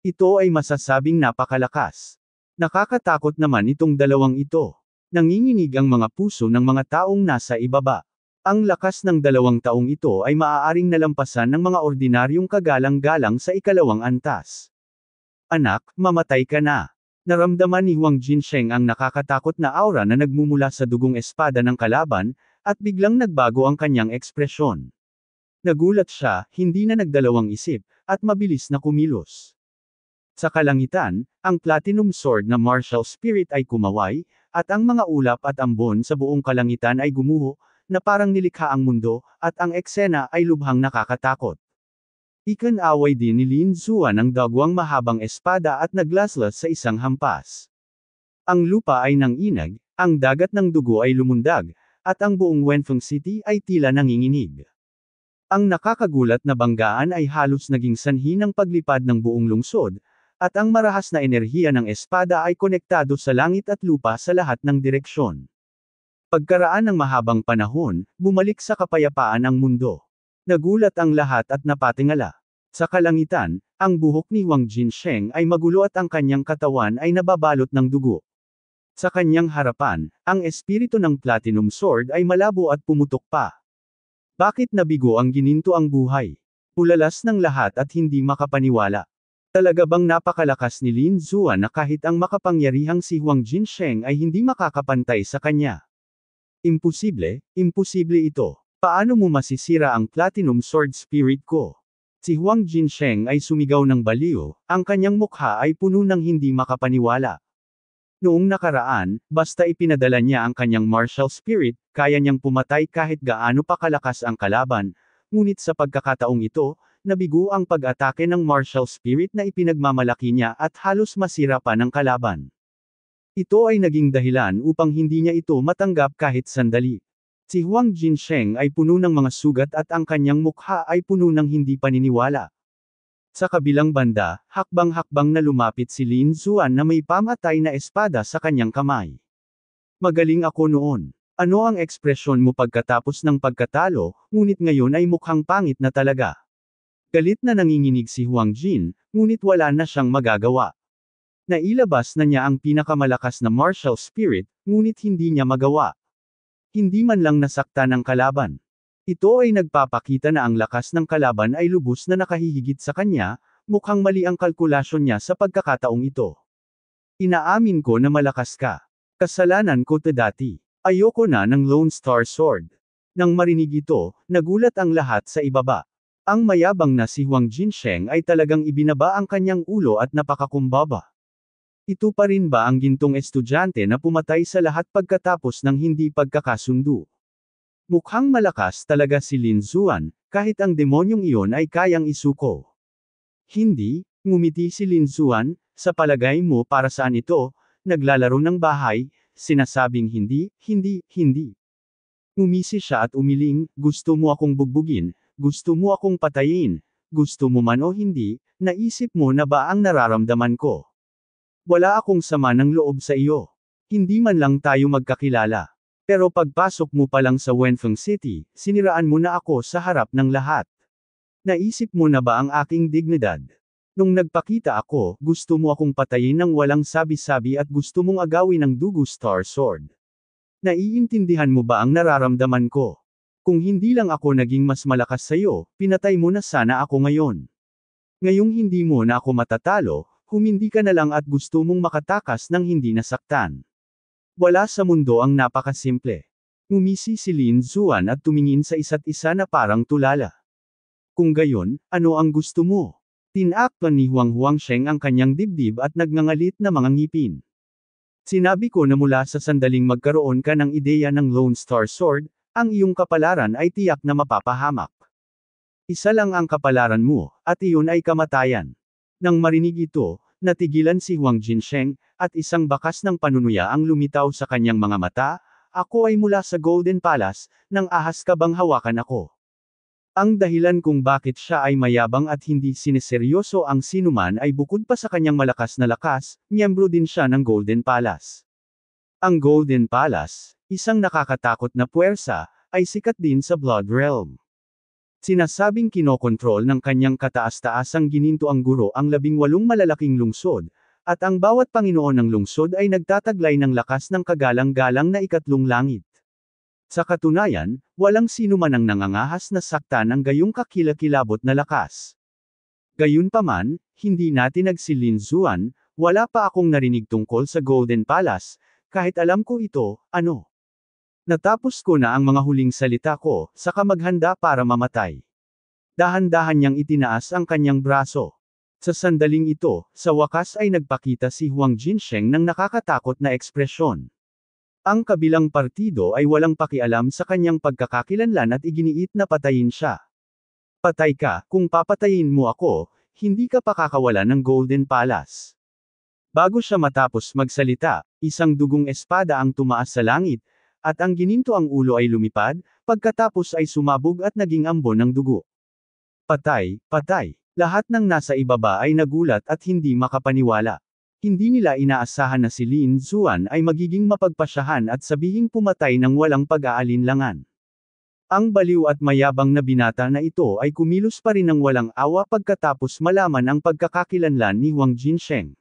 Ito ay masasabing napakalakas. Nakakatakot naman itong dalawang ito. Nanginginig ang mga puso ng mga taong nasa ibaba. Ang lakas ng dalawang taong ito ay maaaring nalampasan ng mga ordinaryong kagalang-galang sa ikalawang antas. Anak, mamatay ka na. Naramdaman ni Huang Jinsheng ang nakakatakot na aura na nagmumula sa dugong espada ng kalaban, at biglang nagbago ang kanyang ekspresyon. Nagulat siya, hindi na nagdalawang isip, at mabilis na kumilos. Sa kalangitan, ang Platinum Sword na martial spirit ay kumaway, at ang mga ulap at ambon sa buong kalangitan ay gumuho, na parang nilikha ang mundo, at ang eksena ay lubhang nakakatakot. Ikan-away din ni Lin Zuan ang dagwang mahabang espada at naglaslas sa isang hampas. Ang lupa ay nanginag, ang dagat ng dugo ay lumundag, at ang buong Wenfeng City ay tila nanginginig. Ang nakakagulat na banggaan ay halos naging sanhi ng paglipad ng buong lungsod, at ang marahas na enerhiya ng espada ay konektado sa langit at lupa sa lahat ng direksyon. Pagkaraan ng mahabang panahon, bumalik sa kapayapaan ang mundo. Nagulat ang lahat at napatingala. Sa kalangitan, ang buhok ni Wang Jinsheng ay magulo at ang kanyang katawan ay nababalot ng dugo. Sa kanyang harapan, ang espiritu ng Platinum Sword ay malabo at pumutok pa. Bakit nabigo ang gininto ang buhay? Pulalas ng lahat at hindi makapaniwala. Talaga bang napakalakas ni Lin Zuan na kahit ang makapangyarihang si Wang Jinsheng ay hindi makakapantay sa kanya? Imposible, imposible ito. Paano mo masisira ang Platinum Sword Spirit ko? Si Wang Jinsheng ay sumigaw ng baliw, ang kanyang mukha ay puno ng hindi makapaniwala. Noong nakaraan, basta ipinadala niya ang kanyang martial spirit, kaya niyang pumatay kahit gaano pa kalakas ang kalaban, ngunit sa pagkakataong ito, nabigo ang pag-atake ng martial spirit na ipinagmamalaki niya at halos masira pa ng kalaban. Ito ay naging dahilan upang hindi niya ito matanggap kahit sandali. Si Wang Jinsheng ay puno ng mga sugat at ang kanyang mukha ay puno ng hindi paniniwala. Sa kabilang banda, hakbang-hakbang na lumapit si Lin Zuan na may pamatay na espada sa kanyang kamay. Magaling ako noon. Ano ang ekspresyon mo pagkatapos ng pagkatalo, ngunit ngayon ay mukhang pangit na talaga. Galit na nanginginig si Huang Jin, ngunit wala na siyang magagawa. Nailabas na niya ang pinakamalakas na martial spirit, ngunit hindi niya magawa. Hindi man lang nasaktan ang kalaban. Ito ay nagpapakita na ang lakas ng kalaban ay lubos na nakahihigit sa kanya, mukhang mali ang kalkulasyon niya sa pagkakataong ito. Inaamin ko na malakas ka. Kasalanan ko to dati. Ayoko na ng Lone Star Sword. Nang marinig ito, nagulat ang lahat sa ibaba. Ang mayabang na si Wang Jinsheng ay talagang ibinaba ang kanyang ulo at napakakumbaba. Ito pa rin ba ang gintong estudyante na pumatay sa lahat pagkatapos ng hindi pagkakasundo? Mukhang malakas talaga si Lin Zuan, kahit ang demonyong iyon ay kayang isuko. Hindi, ngumiti si Lin Zuan, sa palagay mo para saan ito, naglalaro ng bahay, sinasabing hindi, hindi, hindi. Ngumisi siya at umiling, gusto mo akong bugbugin, gusto mo akong patayin, gusto mo man o hindi, naisip mo na ba ang nararamdaman ko? Wala akong sama ng loob sa iyo. Hindi man lang tayo magkakilala. Pero pagpasok mo pa lang sa Wenfeng City, siniraan mo na ako sa harap ng lahat. Naisip mo na ba ang aking dignidad? Nung nagpakita ako, gusto mo akong patayin ng walang sabi-sabi at gusto mong agawin ng Dugu Star Sword. Naiintindihan mo ba ang nararamdaman ko? Kung hindi lang ako naging mas malakas sa iyo, pinatay mo na sana ako ngayon. Ngayong hindi mo na ako matatalo, humindi ka na lang at gusto mong makatakas ng hindi nasaktan. Wala sa mundo ang napakasimple. Ngumisi si Lin Zuan at tumingin sa isa't isa na parang tulala. Kung gayon, ano ang gusto mo? Tinakpan ni Huang Huangsheng ang kanyang dibdib at nagngangalit na mga ngipin. Sinabi ko na mula sa sandaling magkaroon ka ng ideya ng Lone Star Sword, ang iyong kapalaran ay tiyak na mapapahamak. Isa lang ang kapalaran mo, at iyon ay kamatayan. Nang marinig ito, natigilan si Wang Jinsheng, at isang bakas ng panunuya ang lumitaw sa kanyang mga mata, ako ay mula sa Golden Palace, nang ahas ka bang hawakan ako. Ang dahilan kung bakit siya ay mayabang at hindi sineseryoso ang sinuman ay bukod pa sa kanyang malakas na lakas, miyembro din siya ng Golden Palace. Ang Golden Palace, isang nakakatakot na puwersa, ay sikat din sa Blood Realm. Sinasabing kinokontrol ng kanyang kataas-taasang gininto ang guro ang 18 malalaking lungsod, at ang bawat Panginoon ng lungsod ay nagtataglay ng lakas ng kagalang-galang na ikatlong langit. Sa katunayan, walang sino man ang nangangahas na saktan ang gayong kakilakilabot na lakas. Gayunpaman, hindi natin nagsilin Zuan, wala pa akong narinig tungkol sa Golden Palace, kahit alam ko ito, ano. Natapos ko na ang mga huling salita ko, saka maghanda para mamatay. Dahan-dahan niyang itinaas ang kanyang braso. Sa sandaling ito, sa wakas ay nagpakita si Huang Jinsheng ng nakakatakot na ekspresyon. Ang kabilang partido ay walang pakialam sa kanyang pagkakakilanlan at iginiit na patayin siya. Patay ka, kung papatayin mo ako, hindi ka pakakawalan ng Golden Palace. Bago siya matapos magsalita, isang dugong espada ang tumaas sa langit, at ang gininto ang ulo ay lumipad, pagkatapos ay sumabog at naging ambon ng dugo. Patay, patay. Lahat ng nasa ibaba ay nagulat at hindi makapaniwala. Hindi nila inaasahan na si Lin Xuan ay magiging mapagpasyahan at sabihing pumatay ng walang pag-aalinlangan. Ang baliw at mayabang na binata na ito ay kumilos pa rin ng walang awa pagkatapos malaman ang pagkakakilanlan ni Huang Jinsheng.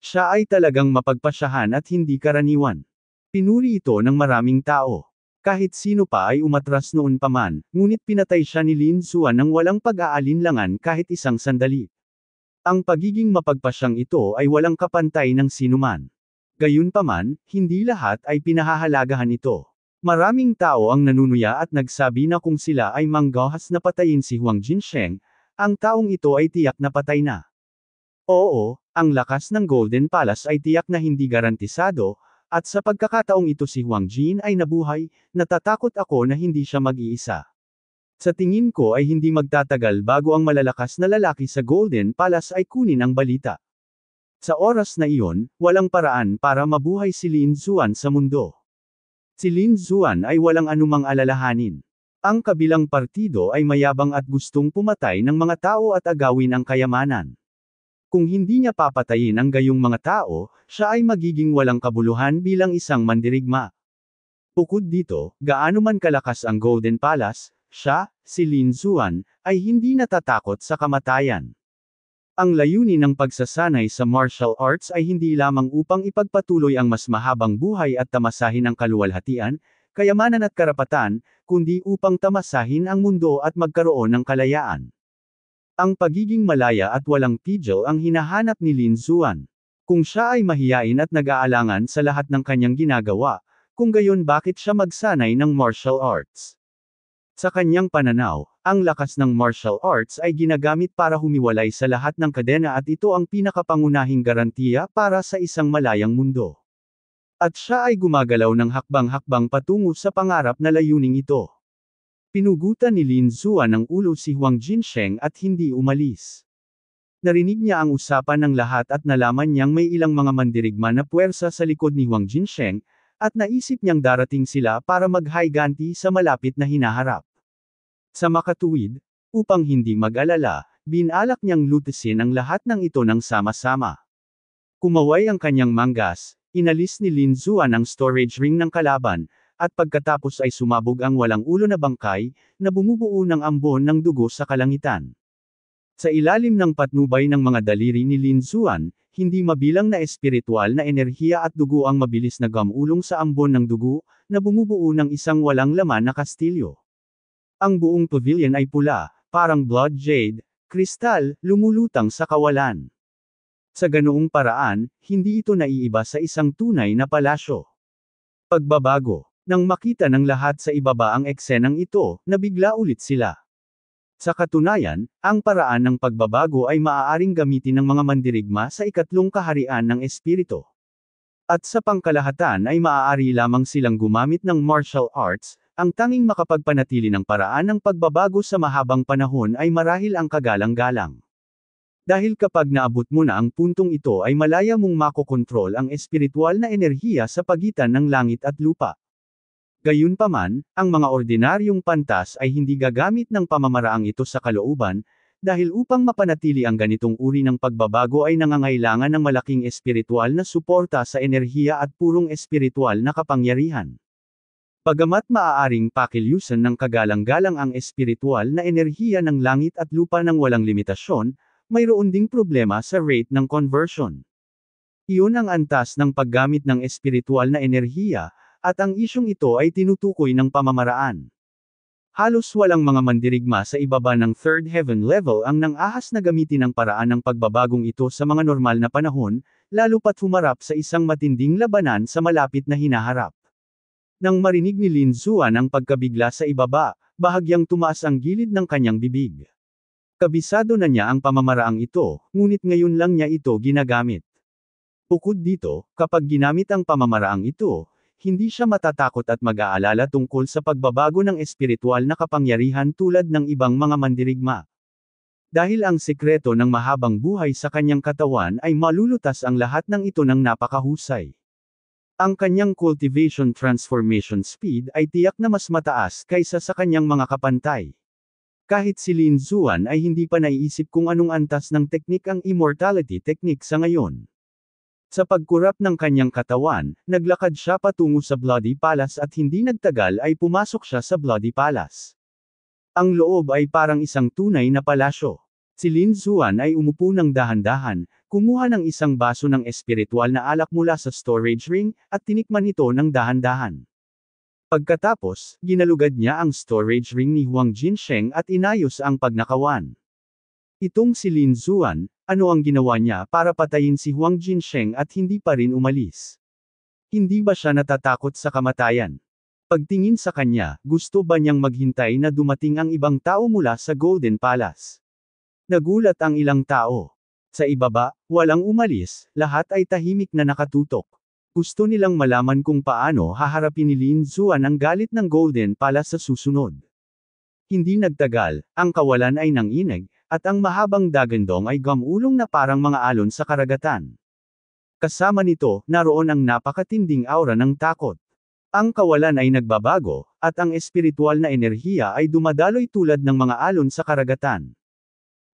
Siya ay talagang mapagpasyahan at hindi karaniwan. Pinuri ito ng maraming tao. Kahit sino pa ay umatras noon pa man, ngunit pinatay siya ni Lin Xuan ng walang pag-aalinlangan kahit isang sandali. Ang pagiging mapagpasyang ito ay walang kapantay ng sinuman. Gayunpaman, hindi lahat ay pinahahalagahan ito. Maraming tao ang nanunuya at nagsabi na kung sila ay manggahas na patayin si Huang Jinsheng, ang taong ito ay tiyak na patay na. Oo, ang lakas ng Golden Palace ay tiyak na hindi garantisado, at sa pagkakataong ito si Huang Jin ay nabuhay, natatakot ako na hindi siya mag-iisa. Sa tingin ko ay hindi magtatagal bago ang malalakas na lalaki sa Golden Palace ay kunin ang balita. Sa oras na iyon, walang paraan para mabuhay si Lin Xuan sa mundo. Si Lin Xuan ay walang anumang alalahanin. Ang kabilang partido ay mayabang at gustong pumatay ng mga tao at agawin ang kayamanan. Kung hindi niya papatayin ang gayong mga tao, siya ay magiging walang kabuluhan bilang isang mandirigma. Bukod dito, gaano man kalakas ang Golden Palace, siya, si Lin Xuan, ay hindi natatakot sa kamatayan. Ang layunin ng pagsasanay sa martial arts ay hindi lamang upang ipagpatuloy ang mas mahabang buhay at tamasahin ang kaluwalhatian, kayamanan at karapatan, kundi upang tamasahin ang mundo at magkaroon ng kalayaan. Ang pagiging malaya at walang tigil ang hinahanap ni Lin Xuan. Kung siya ay mahiyain at nag-aalangan sa lahat ng kanyang ginagawa, kung gayon bakit siya magsanay ng martial arts? Sa kanyang pananaw, ang lakas ng martial arts ay ginagamit para humiwalay sa lahat ng kadena at ito ang pinakapangunahing garantiya para sa isang malayang mundo. At siya ay gumagalaw ng hakbang-hakbang patungo sa pangarap na layuning ito. Pinugutan ni Lin Xuan ng ulo si Huang Jinsheng at hindi umalis. Narinig niya ang usapan ng lahat at nalaman niyang may ilang mga mandirigma na puwersa sa likod ni Huang Jinsheng, at naisip niyang darating sila para mag-higanti sa malapit na hinaharap. Sa makatuwid, upang hindi mag-alala, binalak niyang lutasin ang lahat ng ito ng sama-sama. Kumaway ang kanyang manggas, inalis ni Lin Xuan ang storage ring ng kalaban, at pagkatapos ay sumabog ang walang ulo na bangkay, na bumubuo ng ambon ng dugo sa kalangitan. Sa ilalim ng patnubay ng mga daliri ni Lin Xuan, hindi mabilang na espiritual na enerhiya at dugo ang mabilis na gamulong sa ambon ng dugo, na bumubuo ng isang walang laman na kastilyo. Ang buong pavilion ay pula, parang blood jade, kristal, lumulutang sa kawalan. Sa ganoong paraan, hindi ito naiiba sa isang tunay na palasyo. Pagbabago. Nang makita ng lahat sa ibaba ang eksenang ito, nabigla ulit sila. Sa katunayan, ang paraan ng pagbabago ay maaaring gamitin ng mga mandirigma sa ikatlong kaharian ng espiritu. At sa pangkalahatan ay maaari lamang silang gumamit ng martial arts, ang tanging makapagpanatili ng paraan ng pagbabago sa mahabang panahon ay marahil ang kagalang-galang. Dahil kapag naabot mo na ang puntong ito ay malaya mong makokontrol ang espiritual na enerhiya sa pagitan ng langit at lupa. Gayunpaman, ang mga ordinaryong pantas ay hindi gagamit ng pamamaraang ito sa kalooban, dahil upang mapanatili ang ganitong uri ng pagbabago ay nangangailangan ng malaking espiritual na suporta sa enerhiya at purong espiritual na kapangyarihan. Bagamat maaaring pakilusan ng kagalang-galang ang espiritual na enerhiya ng langit at lupa ng walang limitasyon, mayroon ding problema sa rate ng conversion. Iyon ang antas ng paggamit ng espiritual na enerhiya, at ang isyong ito ay tinutukoy ng pamamaraan. Halos walang mga mandirigma sa ibaba ng third heaven level ang nang-ahas na gamitin ang paraan ng pagbabagong ito sa mga normal na panahon, lalo pat humarap sa isang matinding labanan sa malapit na hinaharap. Nang marinig ni Lin Xuan ang pagkabigla sa ibaba, bahagyang tumaas ang gilid ng kanyang bibig. Kabisado na niya ang pamamaraang ito, ngunit ngayon lang niya ito ginagamit. Bukod dito, kapag ginamit ang pamamaraang ito, hindi siya matatakot at mag-aalala tungkol sa pagbabago ng espiritual na kapangyarihan tulad ng ibang mga mandirigma. Dahil ang sekreto ng mahabang buhay sa kanyang katawan ay malulutas ang lahat ng ito ng napakahusay. Ang kanyang cultivation transformation speed ay tiyak na mas mataas kaysa sa kanyang mga kapantay. Kahit si Lin Xuan ay hindi pa naiisip kung anong antas ng teknik ang immortality technique sa ngayon. Sa pagkurap ng kanyang katawan, naglakad siya patungo sa Bloody Palace at hindi nagtagal ay pumasok siya sa Bloody Palace. Ang loob ay parang isang tunay na palasyo. Si Lin Xuan ay umupo ng dahan-dahan, kumuha ng isang baso ng espiritual na alak mula sa storage ring, at tinikman ito ng dahan-dahan. Pagkatapos, ginalugad niya ang storage ring ni Huang Jinsheng at inayos ang pagnakawan. Itong si Lin Xuan, ano ang ginawa niya para patayin si Huang Jinsheng at hindi pa rin umalis? Hindi ba siya natatakot sa kamatayan? Pagtingin sa kanya, gusto ba niyang maghintay na dumating ang ibang tao mula sa Golden Palace? Nagulat ang ilang tao. Sa ibaba, walang umalis, lahat ay tahimik na nakatutok. Gusto nilang malaman kung paano haharapin ni Lin Xuan ang galit ng Golden Palace sa susunod. Hindi nagtagal, ang kawalan ay nanginig, at ang mahabang dagandong ay gamulong na parang mga alon sa karagatan. Kasama nito, naroon ang napakatinding aura ng takot. Ang kawalan ay nagbabago, at ang espiritual na enerhiya ay dumadaloy tulad ng mga alon sa karagatan.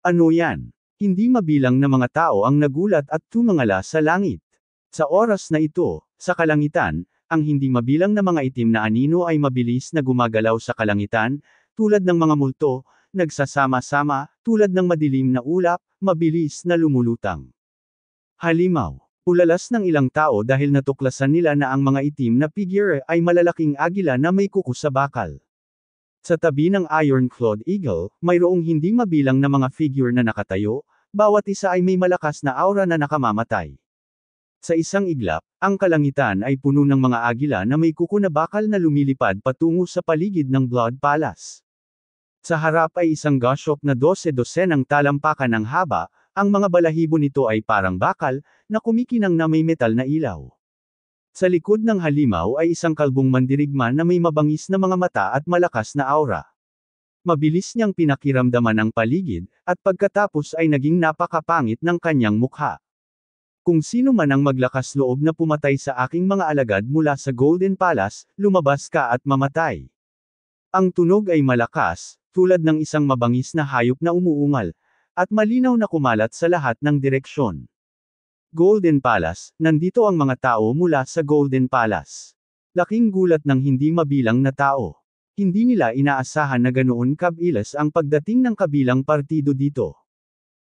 Ano yan? Hindi mabilang na mga tao ang nagulat at tumangala sa langit. Sa oras na ito, sa kalangitan, ang hindi mabilang na mga itim na anino ay mabilis na gumagalaw sa kalangitan, tulad ng mga multo, nagsasama-sama, tulad ng madilim na ulap, mabilis na lumulutang. Halimaw, ulalas ng ilang tao dahil natuklasan nila na ang mga itim na figure ay malalaking agila na may kuko sa bakal. Sa tabi ng Iron-clawed Eagle, mayroong hindi mabilang na mga figure na nakatayo, bawat isa ay may malakas na aura na nakamamatay. Sa isang iglap, ang kalangitan ay puno ng mga agila na may kuko na bakal na lumilipad patungo sa paligid ng Blood Palace. Sa harap ay isang goshawk na 12-dosenang talampakan ng haba, ang mga balahibo nito ay parang bakal, na kumikinang na may metal na ilaw. Sa likod ng halimaw ay isang kalbong mandirigma na may mabangis na mga mata at malakas na aura. Mabilis niyang pinakiramdaman ang paligid, at pagkatapos ay naging napakapangit ng kanyang mukha. Kung sino man ang maglakas loob na pumatay sa aking mga alagad mula sa Golden Palace, lumabas ka at mamatay. Ang tunog ay malakas, tulad ng isang mabangis na hayop na umuungal, at malinaw na kumalat sa lahat ng direksyon. Golden Palace, nandito ang mga tao mula sa Golden Palace. Laking gulat ng hindi mabilang na tao. Hindi nila inaasahan na ganoon kabilis ang pagdating ng kabilang partido dito.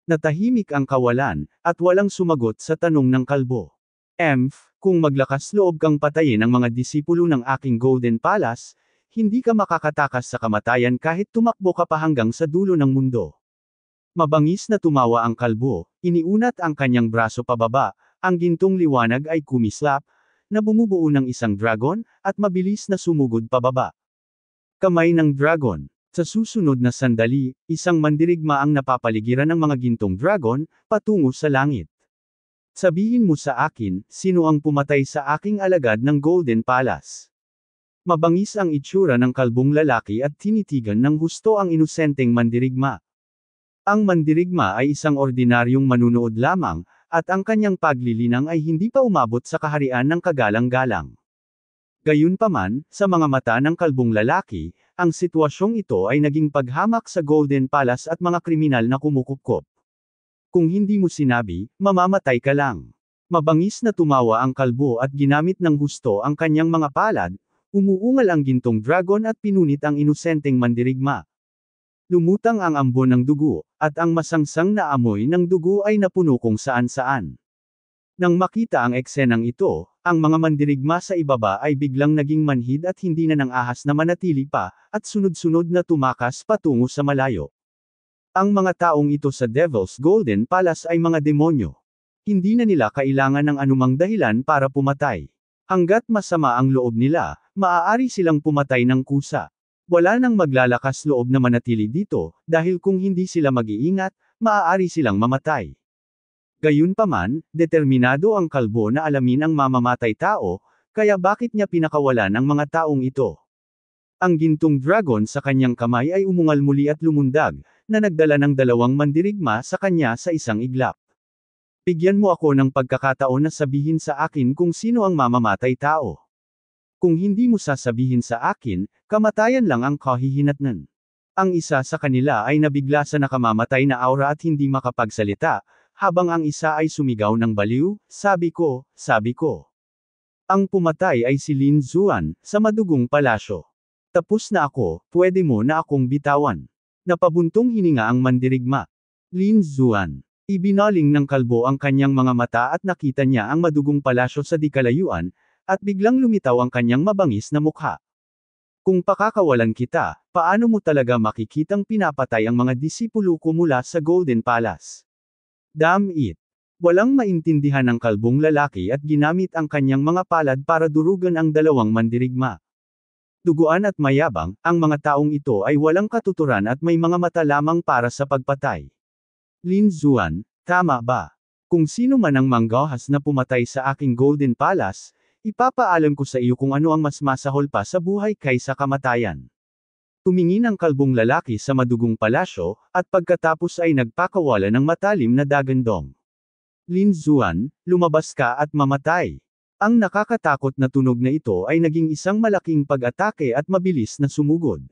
Natahimik ang kawalan, at walang sumagot sa tanong ng kalbo. Kung maglakas loob kang patayin ang mga disipulo ng aking Golden Palace, hindi ka makakatakas sa kamatayan kahit tumakbo ka pa hanggang sa dulo ng mundo. Mabangis na tumawa ang kalbo, iniunat ang kanyang braso pababa, ang gintong liwanag ay kumislap, na bumubuo ng isang dragon, at mabilis na sumugod pababa. Kamay ng dragon. Sa susunod na sandali, isang mandirigma ang napapaligiran ng mga gintong dragon, patungo sa langit. Sabihin mo sa akin, sino ang pumatay sa aking alagad ng Golden Palace? Mabangis ang itsura ng kalbong lalaki at tinitigan ng husto ang inosenteng mandirigma. Ang mandirigma ay isang ordinaryong manunood lamang, at ang kanyang paglilinang ay hindi pa umabot sa kaharian ng kagalang-galang. Gayunpaman, sa mga mata ng kalbong lalaki, ang sitwasyong ito ay naging paghamak sa Golden Palace at mga kriminal na kumukupkop. Kung hindi mo sinabi, mamamatay ka lang. Mabangis na tumawa ang kalbo at ginamit ng husto ang kanyang mga palad, umuungal ang gintong dragon at pinunit ang inosenteng mandirigma. Lumutang ang ambon ng dugo, at ang masangsang na amoy ng dugo ay napuno kung saan-saan. Nang makita ang eksenang ito, ang mga mandirigma sa ibaba ay biglang naging manhid at hindi na nang ahas na manatili pa, at sunod-sunod na tumakas patungo sa malayo. Ang mga taong ito sa Devil's Golden Palace ay mga demonyo. Hindi na nila kailangan ng anumang dahilan para pumatay. Hanggat masama ang loob nila, maaari silang pumatay ng kusa. Wala nang maglalakas loob na manatili dito, dahil kung hindi sila mag-iingat, maaari silang mamatay. Gayunpaman, determinado ang kalbo na alamin ang mamamatay tao, kaya bakit niya pinakawalan ang mga taong ito? Ang gintong dragon sa kanyang kamay ay umungal muli at lumundag, na nagdala ng dalawang mandirigma sa kanya sa isang iglap. Bigyan mo ako ng pagkakataon na sabihin sa akin kung sino ang mamamatay tao. Kung hindi mo sasabihin sa akin, kamatayan lang ang kahihinatnan. Ang isa sa kanila ay nabigla sa nakamamatay na aura at hindi makapagsalita, habang ang isa ay sumigaw ng baliw, sabi ko. Ang pumatay ay si Lin Zuan, sa madugong palasyo. Tapos na ako, pwede mo na akong bitawan. Napabuntong hininga ang mandirigma. Lin Zuan. Ibinaling ng kalbo ang kanyang mga mata at nakita niya ang madugong palasyo sa di kalayuan, at biglang lumitaw ang kanyang mabangis na mukha. Kung pakakawalan kita, paano mo talaga makikitang pinapatay ang mga disipulo ko mula sa Golden Palace? Damn it! Walang maintindihan ng kalbong lalaki at ginamit ang kanyang mga palad para durugan ang dalawang mandirigma. Duguan at mayabang, ang mga taong ito ay walang katuturan at may mga mata lamang para sa pagpatay. Lin Zuan, tama ba? Kung sino man ang manggahas na pumatay sa aking Golden Palace, ipapaalam ko sa iyo kung ano ang mas masahol pa sa buhay kaysa kamatayan. Tumingin ang kalbong lalaki sa madugong palasyo, at pagkatapos ay nagpakawala ng matalim na dagandong. Lin Zuan, lumabas ka at mamatay. Ang nakakatakot na tunog na ito ay naging isang malaking pag-atake at mabilis na sumugod.